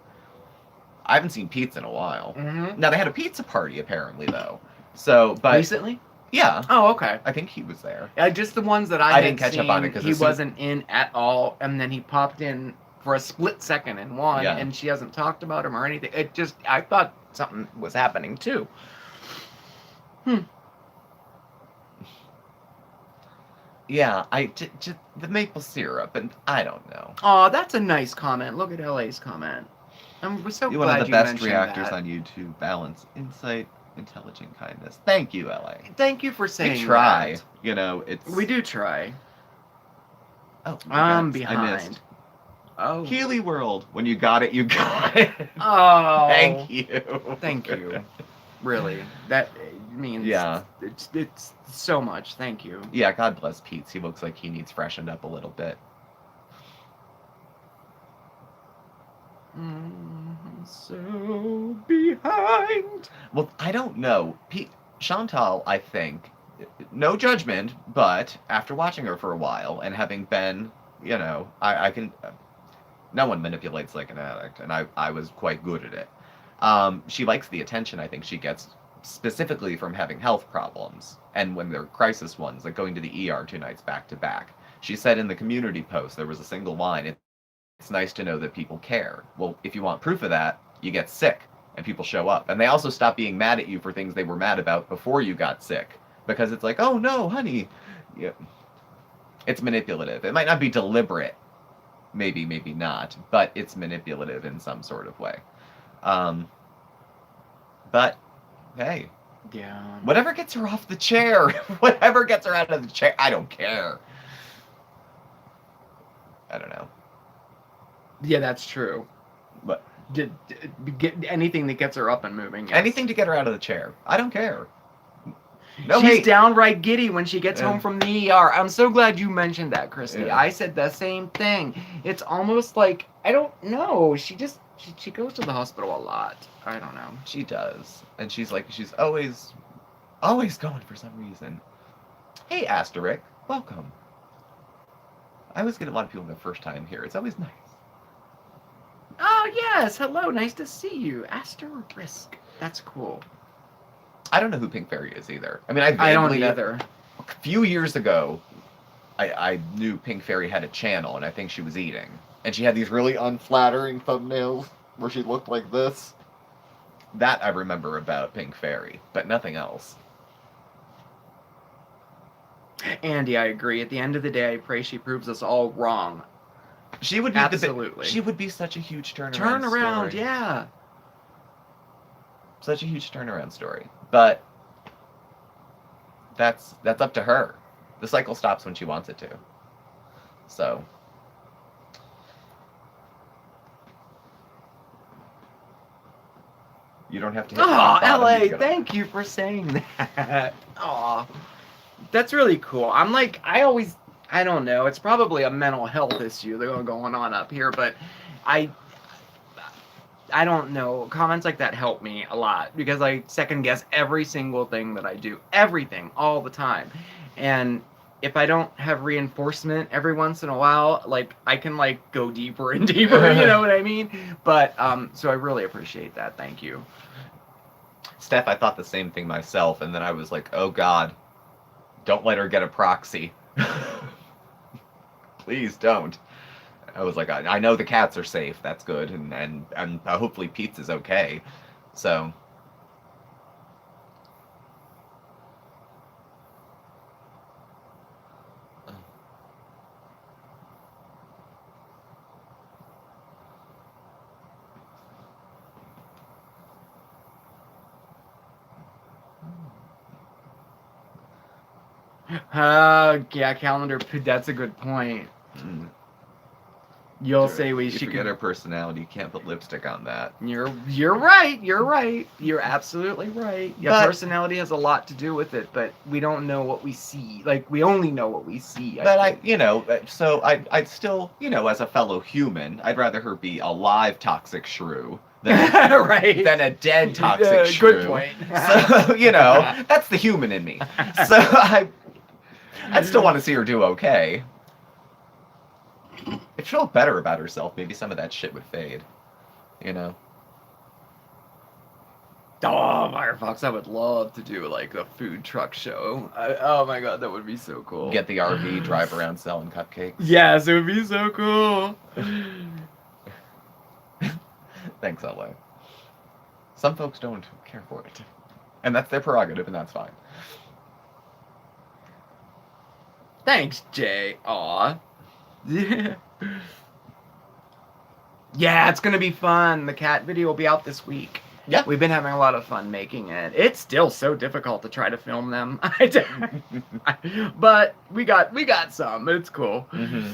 I haven't seen pizza in a while. Mm-hmm. Now they had a pizza party apparently though. So, but Recently? yeah, Oh, okay. I think he was there. Just the ones that I had didn't catch up seen, on it 'cause he as soon- wasn't in at all, and then he popped in for a split second in one, Yeah. and she hasn't talked about him or anything. I thought something was happening too. Yeah, just the maple syrup, and I don't know. Oh, that's a nice comment. Look at LA's comment. I'm so You're glad one of the you best mentioned reactors that. on YouTube. Balance, insight, intelligent kindness. Thank you, LA. Thank you for saying We try. that. You know, it's. We do try. Oh, I'm yes, I missed. behind. Oh. Keely World. When you got it, you got it. Oh. Thank you. Thank you. Really. That means Yeah. it's so much. Thank you. Yeah, God bless Pete. He looks like he needs freshened up a little bit. So behind. Well, I don't know. Chantal, I think, no judgment, but after watching her for a while and having been, you know, I can. No one manipulates like an addict, and I was quite good at it. She likes the attention I think she gets specifically from having health problems, and when they're crisis ones, like going to the ER 2 nights back to back. She said in the community post there was a single line, it's nice to know that people care. Well, if you want proof of that, you get sick and people show up. And they also stop being mad at you for things they were mad about before you got sick. Because it's like, oh no, honey. Yeah. It's manipulative. It might not be deliberate. Maybe not. But it's manipulative in some sort of way. But, hey. Yeah. Whatever gets her off the chair. Whatever gets her out of the chair. I don't care. I don't know. Yeah, that's true. But Get anything that gets her up and moving. Yes. anything to get her out of the chair. I don't care. No She's hate. downright giddy when she gets Yeah. home from the ER. I'm so glad you mentioned that, Christy. Yeah. I said the same thing. It's almost like, I don't know. She goes to the hospital a lot. I don't know. She does. And she's always going for some reason. Hey, Asterisk. Welcome. I always get a lot of people the first time here. It's always nice. Oh, yes. Hello. Nice to see you. Asterisk. That's cool. I don't know who Pink Fairy is either. I mean, I don't vaguely know- either. A few years ago, I knew Pink Fairy had a channel, and I think she was eating. And she had these really unflattering thumbnails where she looked like this. That I remember about Pink Fairy, but nothing else. Andy, I agree. At the end of the day, I pray she proves us all wrong. She would be Absolutely. she would be such a huge turnaround. Turnaround, story. yeah. Such a huge turnaround story. But that's up to her. The cycle stops when she wants it to. So you don't have to hit Oh, rock bottom, LA, you get up. thank you for saying that. Oh, that's really cool. I'm like, I don't know. It's probably a mental health issue that's going on up here, but I don't know. Comments like that help me a lot because I second guess every single thing that I do. Everything, all the time. And if I don't have reinforcement every once in a while, like, I can, like, go deeper and deeper, you know what I mean? But, so I really appreciate that. Thank you. Steph, I thought the same thing myself, and then I was like, oh God, don't let her get a proxy. Please don't. I was like, I know the cats are safe. That's good, and hopefully Pete's is okay. So. Yeah, calendar. That's a good point. Mm. You'll say we You should forget her personality. You can't put lipstick on that. You're right. You're right. You're absolutely right. Yeah, But- personality has a lot to do with it, but we don't know what we see. Like, we only know what we see. But think. so I'd still, as a fellow human, I'd rather her be a live toxic shrew than, right. than a dead toxic shrew. Good point. So, that's the human in me. So I'd still want to see her do okay. If she felt better about herself, maybe some of that shit would fade. Oh, Firefox, I would love to do, like, a food truck show. Oh my god, that would be so cool. Get the RV, drive around selling cupcakes. Yes, it would be so cool. Thanks, LA. Some folks don't care for it. And that's their prerogative, and that's fine. Thanks, Jay. Aw. Yeah, it's gonna be fun. The cat video will be out this week. Yeah. We've been having a lot of fun making it. It's still so difficult to try to film them. But we got some. It's cool. Mm-hmm.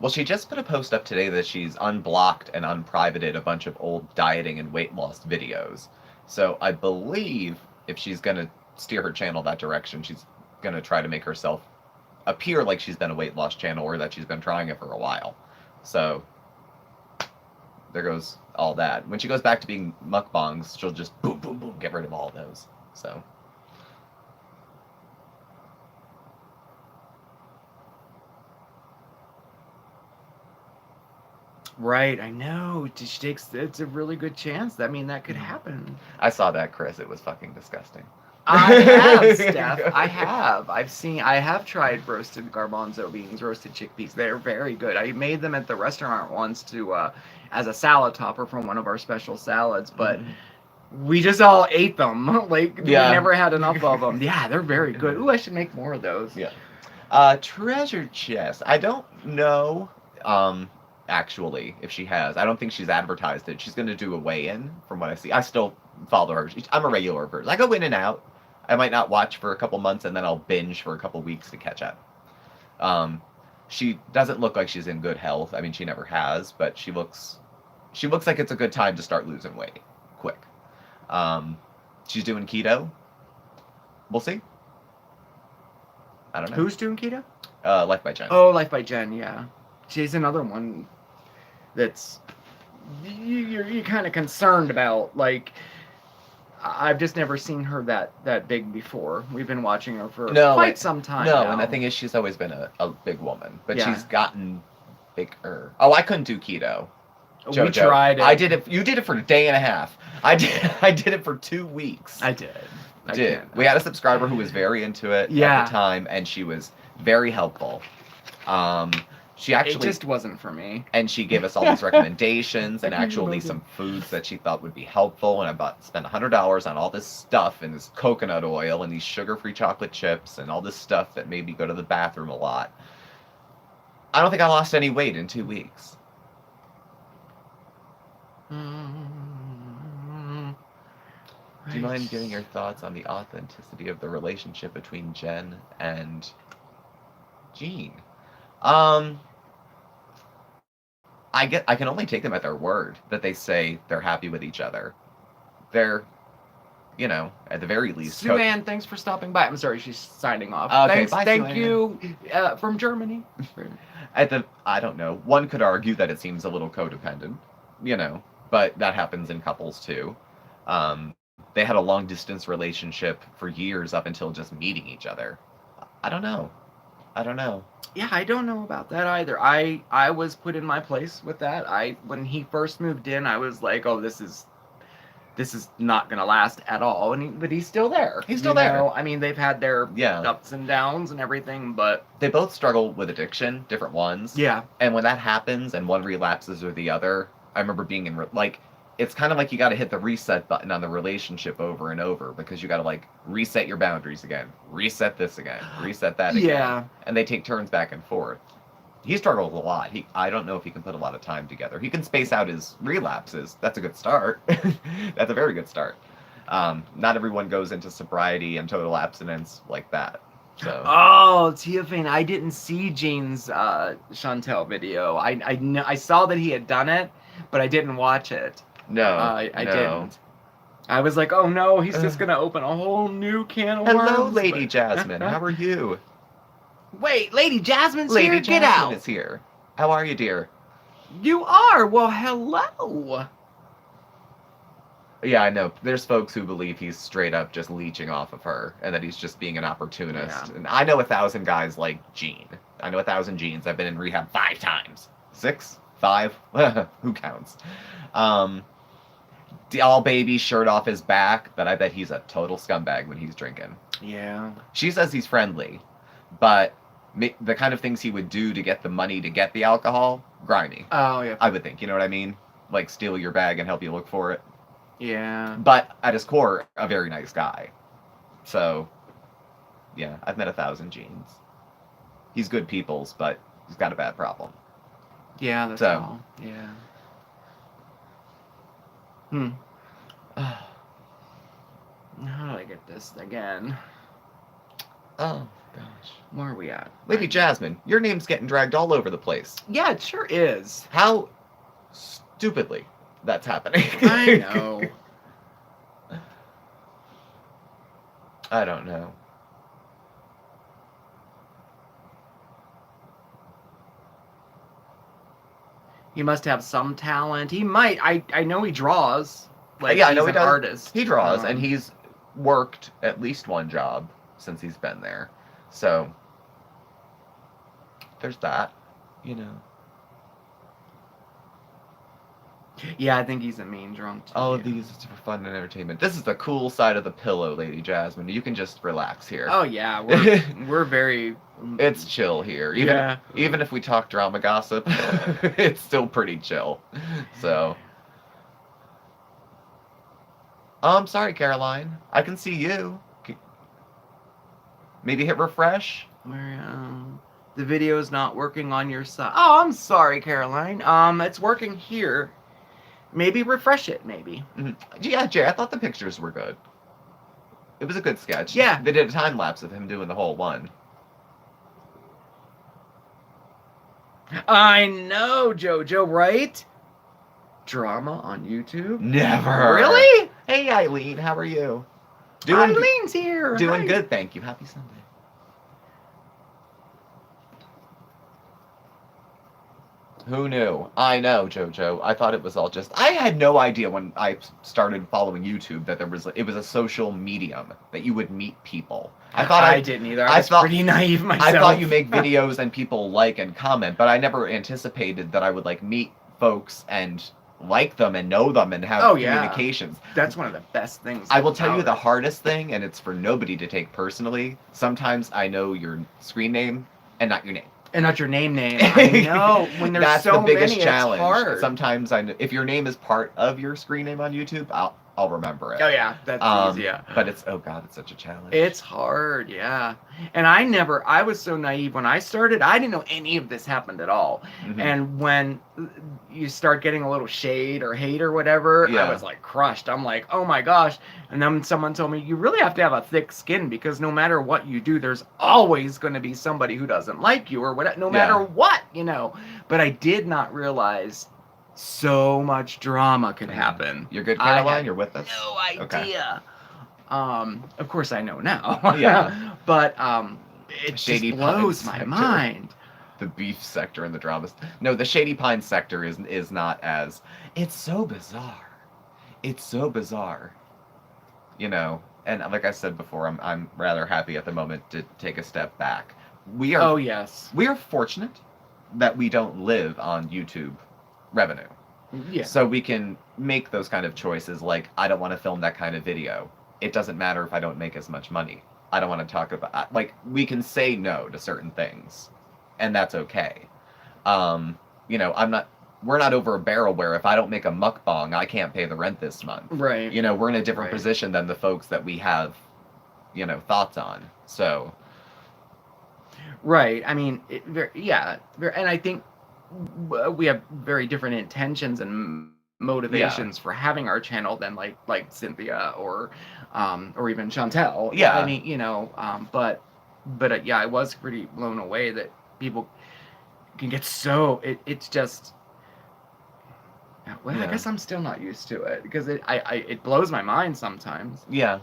Well, she just put a post up today that she's unblocked and unprivated a bunch of old dieting and weight loss videos. So I believe if she's gonna steer her channel that direction, she's gonna try to make herself appear like she's been a weight loss channel or that she's been trying it for a while. So there goes all that. When she goes back to being mukbangs, she'll just boom, boom, boom, get rid of all of those. So. Right, I know. She takes. It's a really good chance. I mean, that could happen. I saw that, Chris. It was fucking disgusting. I have, Steph. I have. I have tried roasted garbanzo beans, roasted chickpeas. They're very good. I made them at the restaurant once as a salad topper from one of our special salads, but we just all ate them. Like, we never had enough of them. Yeah, they're very good. Ooh, I should make more of those. Yeah. Treasure chest. I don't know, actually, if she has. I don't think she's advertised it. She's going to do a weigh-in, from what I see. I still follow her. I'm a regular person. I go in and out. I might not watch for a couple months, and then I'll binge for a couple weeks to catch up. She doesn't look like she's in good health. I mean, she never has, but she looks like it's a good time to start losing weight quick. She's doing keto. We'll see. I don't know. Who's doing keto? Life by Jen. Oh, Life by Jen, yeah. She's another one that's you're kind of concerned about. Like, I've just never seen her that big before. We've been watching her for quite some time now. And the thing is, she's always been a big woman, but Yeah. she's gotten bigger. Oh, I couldn't do keto. We JoJo. tried it. I did it. You did it for a day and a half. I did it for 2 weeks. I did. We had a subscriber who was very into it at the time, and she was very helpful. She actually It just wasn't for me. and she gave us all these recommendations and actually some foods that she thought would be helpful. And I spent $100 on all this stuff and this coconut oil and these sugar-free chocolate chips and all this stuff that made me go to the bathroom a lot. I don't think I lost any weight in 2 weeks. Do you mind giving your thoughts on the authenticity of the relationship between Jen and Jean? I can only take them at their word that they say they're happy with each other. They're, at the very least. Sue-Ann, thanks for stopping by. I'm sorry, she's signing off. Okay, Thanks, bye, thank Sue-Ann. you from Germany. I don't know. One could argue that it seems a little codependent, but that happens in couples too. They had a long distance relationship for years up until just meeting each other. I don't know. Yeah, I don't know about that either. I was put in my place with that. When he first moved in, I was like, oh, this is not gonna last at all. But he's still there. He's still there. I mean, they've had their ups and downs and everything, but They both struggle with addiction, different ones. yeah, And when that happens and one relapses or the other, I remember being in it's kind of like you got to hit the reset button on the relationship over and over because you got to reset your boundaries again, reset this again, reset that again. Yeah. And they take turns back and forth. He struggles a lot. I don't know if he can put a lot of time together. He can space out his relapses. That's a good start. That's a very good start. Not everyone goes into sobriety and total abstinence like that. So. Oh, Teofane, I didn't see Jean's Chantel video. I saw that he had done it, but I didn't watch it. No, I no. didn't. I was like, oh no, he's just gonna open a whole new can of worms. Hello, Lady Jasmine. How are you? Wait, Lady Jasmine's Lady here? Jasmine Get out! is here. How are you, dear? You are? Well, hello! Yeah, I know. There's folks who believe he's straight up just leeching off of her and that he's just being an opportunist. Yeah. And I know 1,000 guys like Gene. I know 1,000 Genes. I've been in rehab 5 times. 6? 5? Who counts? All baby, shirt off his back, but I bet he's a total scumbag when he's drinking. Yeah. She says he's friendly, but the kind of things he would do to get the money to get the alcohol, grimy. Oh, yeah. I would think, you know what I mean? Like steal your bag and help you look for it. Yeah. But at his core, a very nice guy. So, yeah, I've met 1,000 Genes. He's good people's, but he's got a bad problem. Yeah, that's So. all. Yeah. How do I get this again? Oh, gosh. Where are we at? Lady Jasmine, your name's getting dragged all over the place. Yeah, it sure is. How stupidly that's happening. I know. I don't know. He must have some talent. He might. I know he draws. Like, Yeah, I know he's he an does. artist. He draws, and he's worked at least one job since he's been there. So, there's that, you know. Yeah, I think he's a mean drunk too. All of these is for fun and entertainment. This is the cool side of the pillow, Lady Jasmine. You can just relax here. Oh yeah, we're very. It's chill here. Even if we talk drama gossip, it's still pretty chill. So. Oh, I'm sorry, Caroline. I can see you. Maybe hit refresh. The video is not working on your side. Oh, I'm sorry, Caroline. It's working here. Maybe refresh it, maybe. Mm-hmm. Yeah, Jay, I thought the pictures were good. It was a good sketch. Yeah. They did a time lapse of him doing the whole one. I know, JoJo, right? Drama on YouTube? Never. Really? Hey, Eileen, how are you? Eileen's here. Doing Hi. good, thank you. Happy Sunday. Who knew? I know, JoJo. I thought it was all just... I had no idea when I started following YouTube that it was a social medium, that you would meet people. I didn't either. I was pretty naive myself. I thought you make videos and people like and comment, but I never anticipated that I would like meet folks and like them and know them and have communications. That's one of the best things. I will tell you the hardest thing, and it's for nobody to take personally. Sometimes I know your screen name and not your name. And not your name. I know. When there's That's so the biggest many, challenge. It's hard. Sometimes if your name is part of your screen name on YouTube, I'll remember it. Oh yeah, that's easy. Yeah. But it's it's such a challenge. It's hard, yeah. And I was so naive when I started. I didn't know any of this happened at all. Mm-hmm. And when you start getting a little shade or hate or whatever, Yeah. I was like crushed. I'm like, oh my gosh. And then someone told me, you really have to have a thick skin because no matter what you do, there's always going to be somebody who doesn't like you or whatever, no matter what, you know. But I did not realize so much drama could happen. You're good, Caroline? You're with us? No idea. Okay. Of course I know now. Yeah. But it Shady just blows Pines my sector. mind. The beef sector and the dramas. No, the Shady Pine sector is not as... It's so bizarre. It's so bizarre. You know, and like I said before, I'm rather happy at the moment to take a step back. We are... Oh, yes. We are fortunate that we don't live on YouTube revenue. Yeah. So we can make those kind of choices like, I don't want to film that kind of video. It doesn't matter if I don't make as much money. I don't want to talk about... Like, we can say no to certain things. And that's okay. You know, we're not over a barrel where if I don't make a mukbang, I can't pay the rent this month. Right. You know, we're in a different position than the folks that we have, you know, thoughts on. So. Right. I mean, and I think we have very different intentions and motivations for having our channel than like Cynthia or even Chantel. Yeah. I mean, you know, but yeah, I was pretty blown away that people can get so it's just. Well, I guess I'm still not used to it because it blows my mind sometimes. Yeah.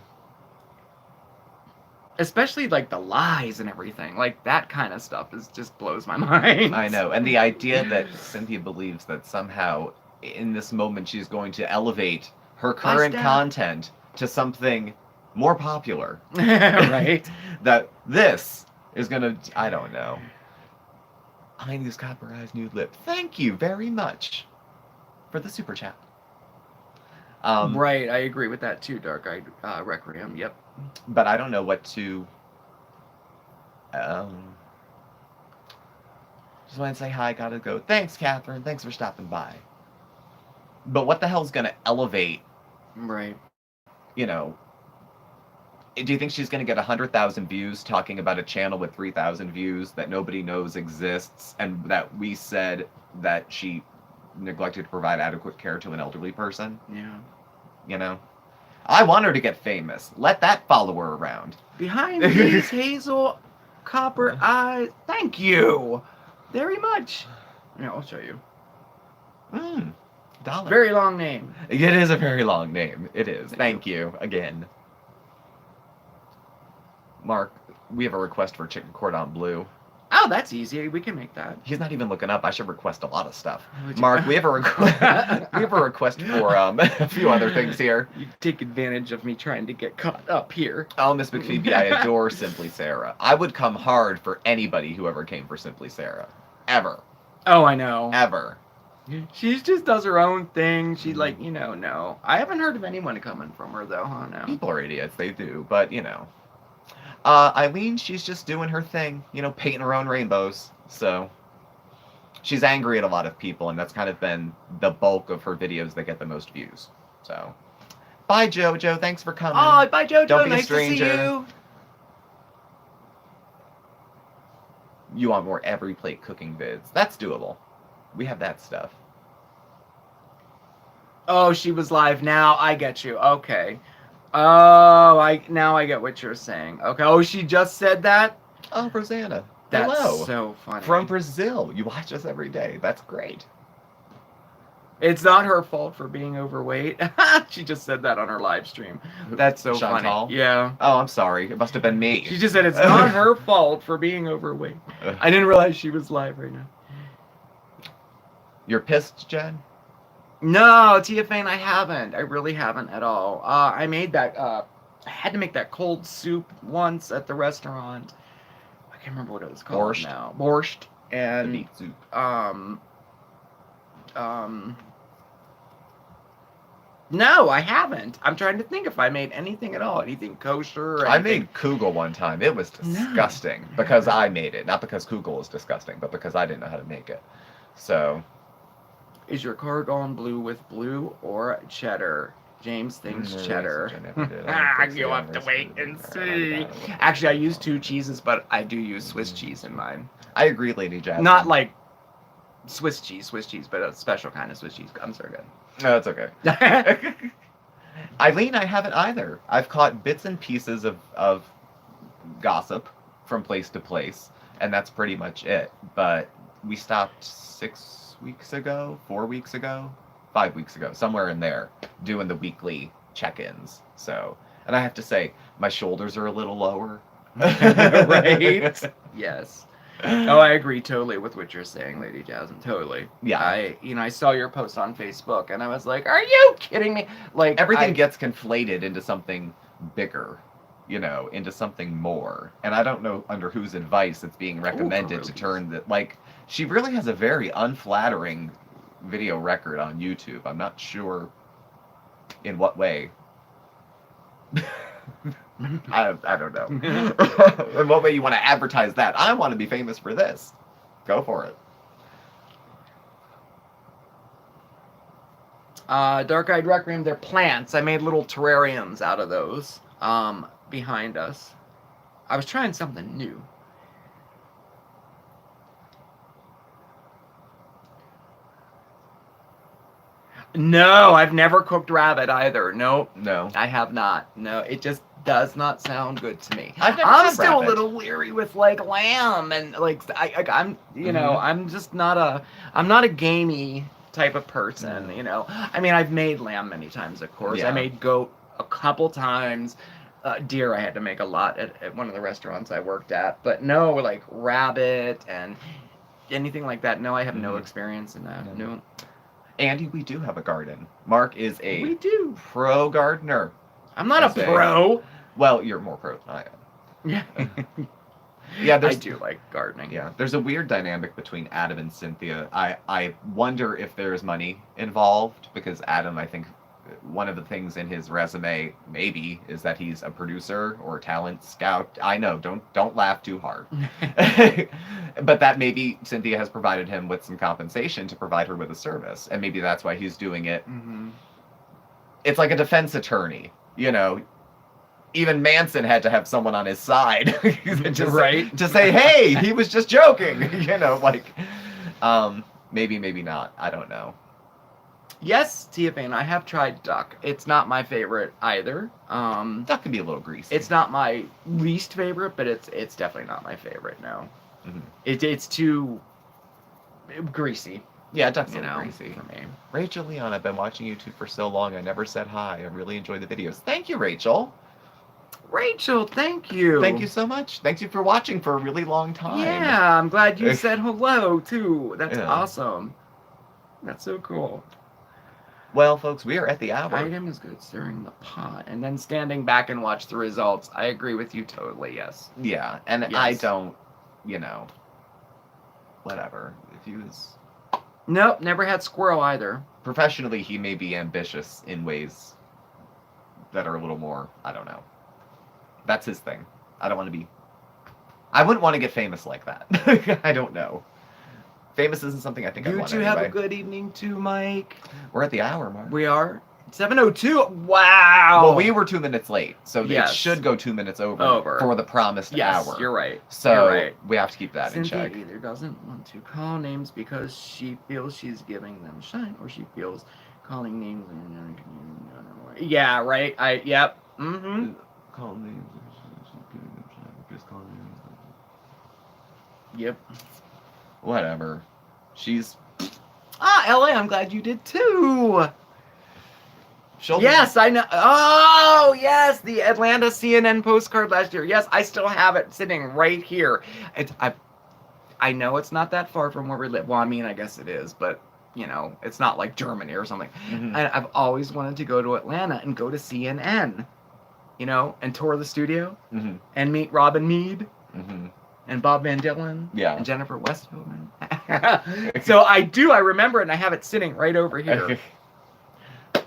Especially like the lies and everything, like that kind of stuff just blows my mind. I know, and the idea that Cynthia believes that somehow in this moment she's going to elevate her current content to something more popular. Right. That this is gonna, I don't know. I use copper eyes nude lip. Thank you very much for the super chat. Right, I agree with that too, Dark Eyed Requiem, yep. But I don't know what to... just want to say hi, gotta go. Thanks, Catherine. Thanks for stopping by. But what the hell's gonna elevate... Right. You know... Do you think she's gonna get 100,000 views talking about a channel with 3,000 views that nobody knows exists and that we said that she neglected to provide adequate care to an elderly person? Yeah. You know? I want her to get famous. Let that follow her around. Behind these hazel copper eyes. Thank you very much. Yeah, I'll show you. Dollar. Very long name. It is a very long name. It is. Thank you again. Mark, we have a request for chicken cordon bleu. Oh, that's easy. We can make that. He's not even looking up. I should request a lot of stuff. Mark, we have a request. We have a request for a few other things here. You take advantage of me trying to get caught up here. Oh, Miss McPhoebe, I adore Simply Sarah. I would come hard for anybody who ever came for Simply Sarah, ever. Oh, I know. Ever. She just does her own thing. She Mm-hmm. no. I haven't heard of anyone coming from her though, huh? No. People are idiots, they do, but Eileen, she's just doing her thing, painting her own rainbows. So she's angry at a lot of people, and that's kind of been the bulk of her videos that get the most views. So bye, Jojo. Thanks for coming. Oh, bye, Jojo. Don't be a nice to see stranger. you. You want more every plate cooking vids? That's doable. We have that stuff. Oh, she was live. Now I get you. Okay. Oh, now I get what you're saying. Okay. Oh, she just said that? Oh, Rosanna. That's Hello. so funny. From Brazil. You watch us every day. That's great. It's not her fault for being overweight. She just said that on her live stream. That's so Chantal? funny. Yeah. Oh, I'm sorry. It must have been me. She just said it's not her fault for being overweight. I didn't realize she was live right now. You're pissed, Jen? No, Tia Fane, I haven't. I really haven't at all. I made that. I had to make that cold soup once at the restaurant. I can't remember what it was called Borscht. now. Borscht The and beet soup. No, I haven't. I'm trying to think if I made anything at all. Anything kosher or I anything. made kugel one time. It was disgusting because I made it. Not because kugel is disgusting, but because I didn't know how to make it. So, Is your car gone blue with blue or cheddar? James thinks cheddar. You'll have to wait and see. Actually, I use 2 cheeses, but I do use Swiss cheese in mine. I agree, Lady Jasmine. Not like Swiss cheese, but a special kind of Swiss cheese. I'm so good. No, it's okay. Eileen, I haven't either. I've caught bits and pieces of gossip from place to place, and that's pretty much it. But we stopped 6 weeks ago, 4 weeks ago, 5 weeks ago, somewhere in there, doing the weekly check-ins. So, and I have to say, my shoulders are a little lower. Right? Yes. Oh, I agree totally with what you're saying, Lady Jasmine. Totally. Yeah. I saw your post on Facebook, and I was like, "Are you kidding me?" Like Everything gets conflated into something bigger, into something more. And I don't know under whose advice it's being recommended to turn that. Like, she really has a very unflattering video record on YouTube. I'm not sure in what way. I don't know. In what way you want to advertise that? I want to be famous for this. Go for it. Dark-eyed requiem. They're plants. I made little terrariums out of those. Behind us. I was trying something new. No, I've never cooked rabbit either. Nope. No. I have not. No, it just does not sound good to me. I've never I'm had still rabbit. a little leery with like lamb and like I'm I'm just not a gamey type of person. I mean, I've made lamb many times, of course. Yeah. I made goat a couple times. Deer I had to make a lot at one of the restaurants I worked at, but no, like rabbit and anything like that. No, I have no experience in that. No. Andy, we do have a garden. Mark is We a do. pro gardener. I'm not a pro. Well, you're more pro than I am. Yeah. Yeah, I do like gardening. Yeah, there's a weird dynamic between Adam and Cynthia. I wonder if there's money involved because Adam, I think, one of the things in his resume maybe is that he's a producer or talent scout. I know, don't laugh too hard. But that maybe Cynthia has provided him with some compensation to provide her with a service, and maybe that's why he's doing it. Mm-hmm. It's like a defense attorney, Even Manson had to have someone on his side to say, hey, he was just joking, maybe not. I don't know. Yes, Tia Fane, I have tried duck. It's not my favorite either. Duck can be a little greasy. It's not my least favorite, but it's definitely not my favorite. No, Mm-hmm. It's too greasy. Yeah, duck's a little greasy. For me. Rachel Leon, I've been watching YouTube for so long. I never said hi. I really enjoy the videos. Thank you, Rachel. Rachel, thank you. Thank you so much. Thank you for watching for a really long time. Yeah, I'm glad you said hello too. That's Yeah. awesome. That's so cool. Well, folks, we are at the hour. Item is good stirring the pot and then standing back and watch the results. I agree with you totally. Yes. Yeah, and Yes. I don't, whatever. If you was Nope, never had squirrel either. Professionally, he may be ambitious in ways that are a little more, I don't know. That's his thing. I wouldn't want to get famous like that. I don't know. Famous isn't something I think I'd You want two anyway. have a good evening too, Mike. We're at the hour mark. We are 7:02. Wow. Well, we were 2 minutes late, so Yes. it should go 2 minutes over for the promised Yes, hour. you're right. So you're right. we have to keep that Cynthia in check. either doesn't want to call names because she feels she's giving them shine, or she feels calling names. Yeah, right. Yep. Mm-hmm. Call names. Just call names. Yep. Whatever. She's. LA, I'm glad you did too. She'll Yes, I know. Oh, yes, the Atlanta CNN postcard last year. Yes, I still have it sitting right here. I know it's not that far from where we live. Well, I mean, I guess it is, but you know, it's not like Germany or something. Mhm. And I've always wanted to go to Atlanta and go to CNN, you know, and tour the studio Mhm. and meet Robin Meade Mhm. and Bob Van Dillen Yeah. and Jennifer Westphal. So I remember it, and I have it sitting right over here.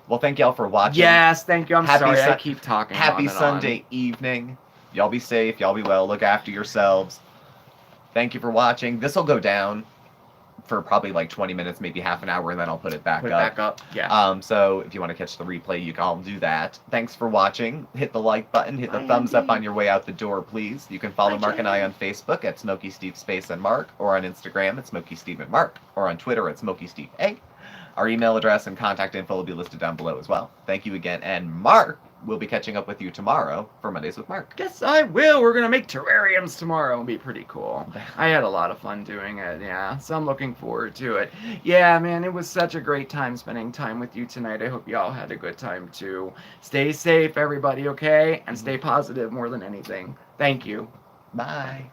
Well, thank y'all for watching. Yes, thank you. I'm Happy sorry, I Sun- keep talking. Happy on and Sunday evening. Y'all be safe. Y'all be well. Look after yourselves. Thank you for watching. This will go down for probably like 20 minutes, maybe half an hour, and then I'll put it back Put it up. back up. Yeah. So if you want to catch the replay, you can all do that. Thanks for watching. Hit the like button. Hit the Bye, thumbs up Andy. on your way out the door, please. You can follow Bye, Mark and I Jay. on Facebook at SmokeySteveAndMarc, or on Instagram at SmokeySteveAndMarc, or on Twitter at SmokeySteveA. Our email address and contact info will be listed down below as well. Thank you again, and Mark will be catching up with you tomorrow for Mondays with Mark. Yes, I will. We're gonna make terrariums tomorrow. It'll be pretty cool. I had a lot of fun doing it. Yeah, so I'm looking forward to it. Yeah, man, it was such a great time spending time with you tonight. I hope you all had a good time too. Stay safe, everybody. Okay, and stay positive more than anything. Thank you. Bye.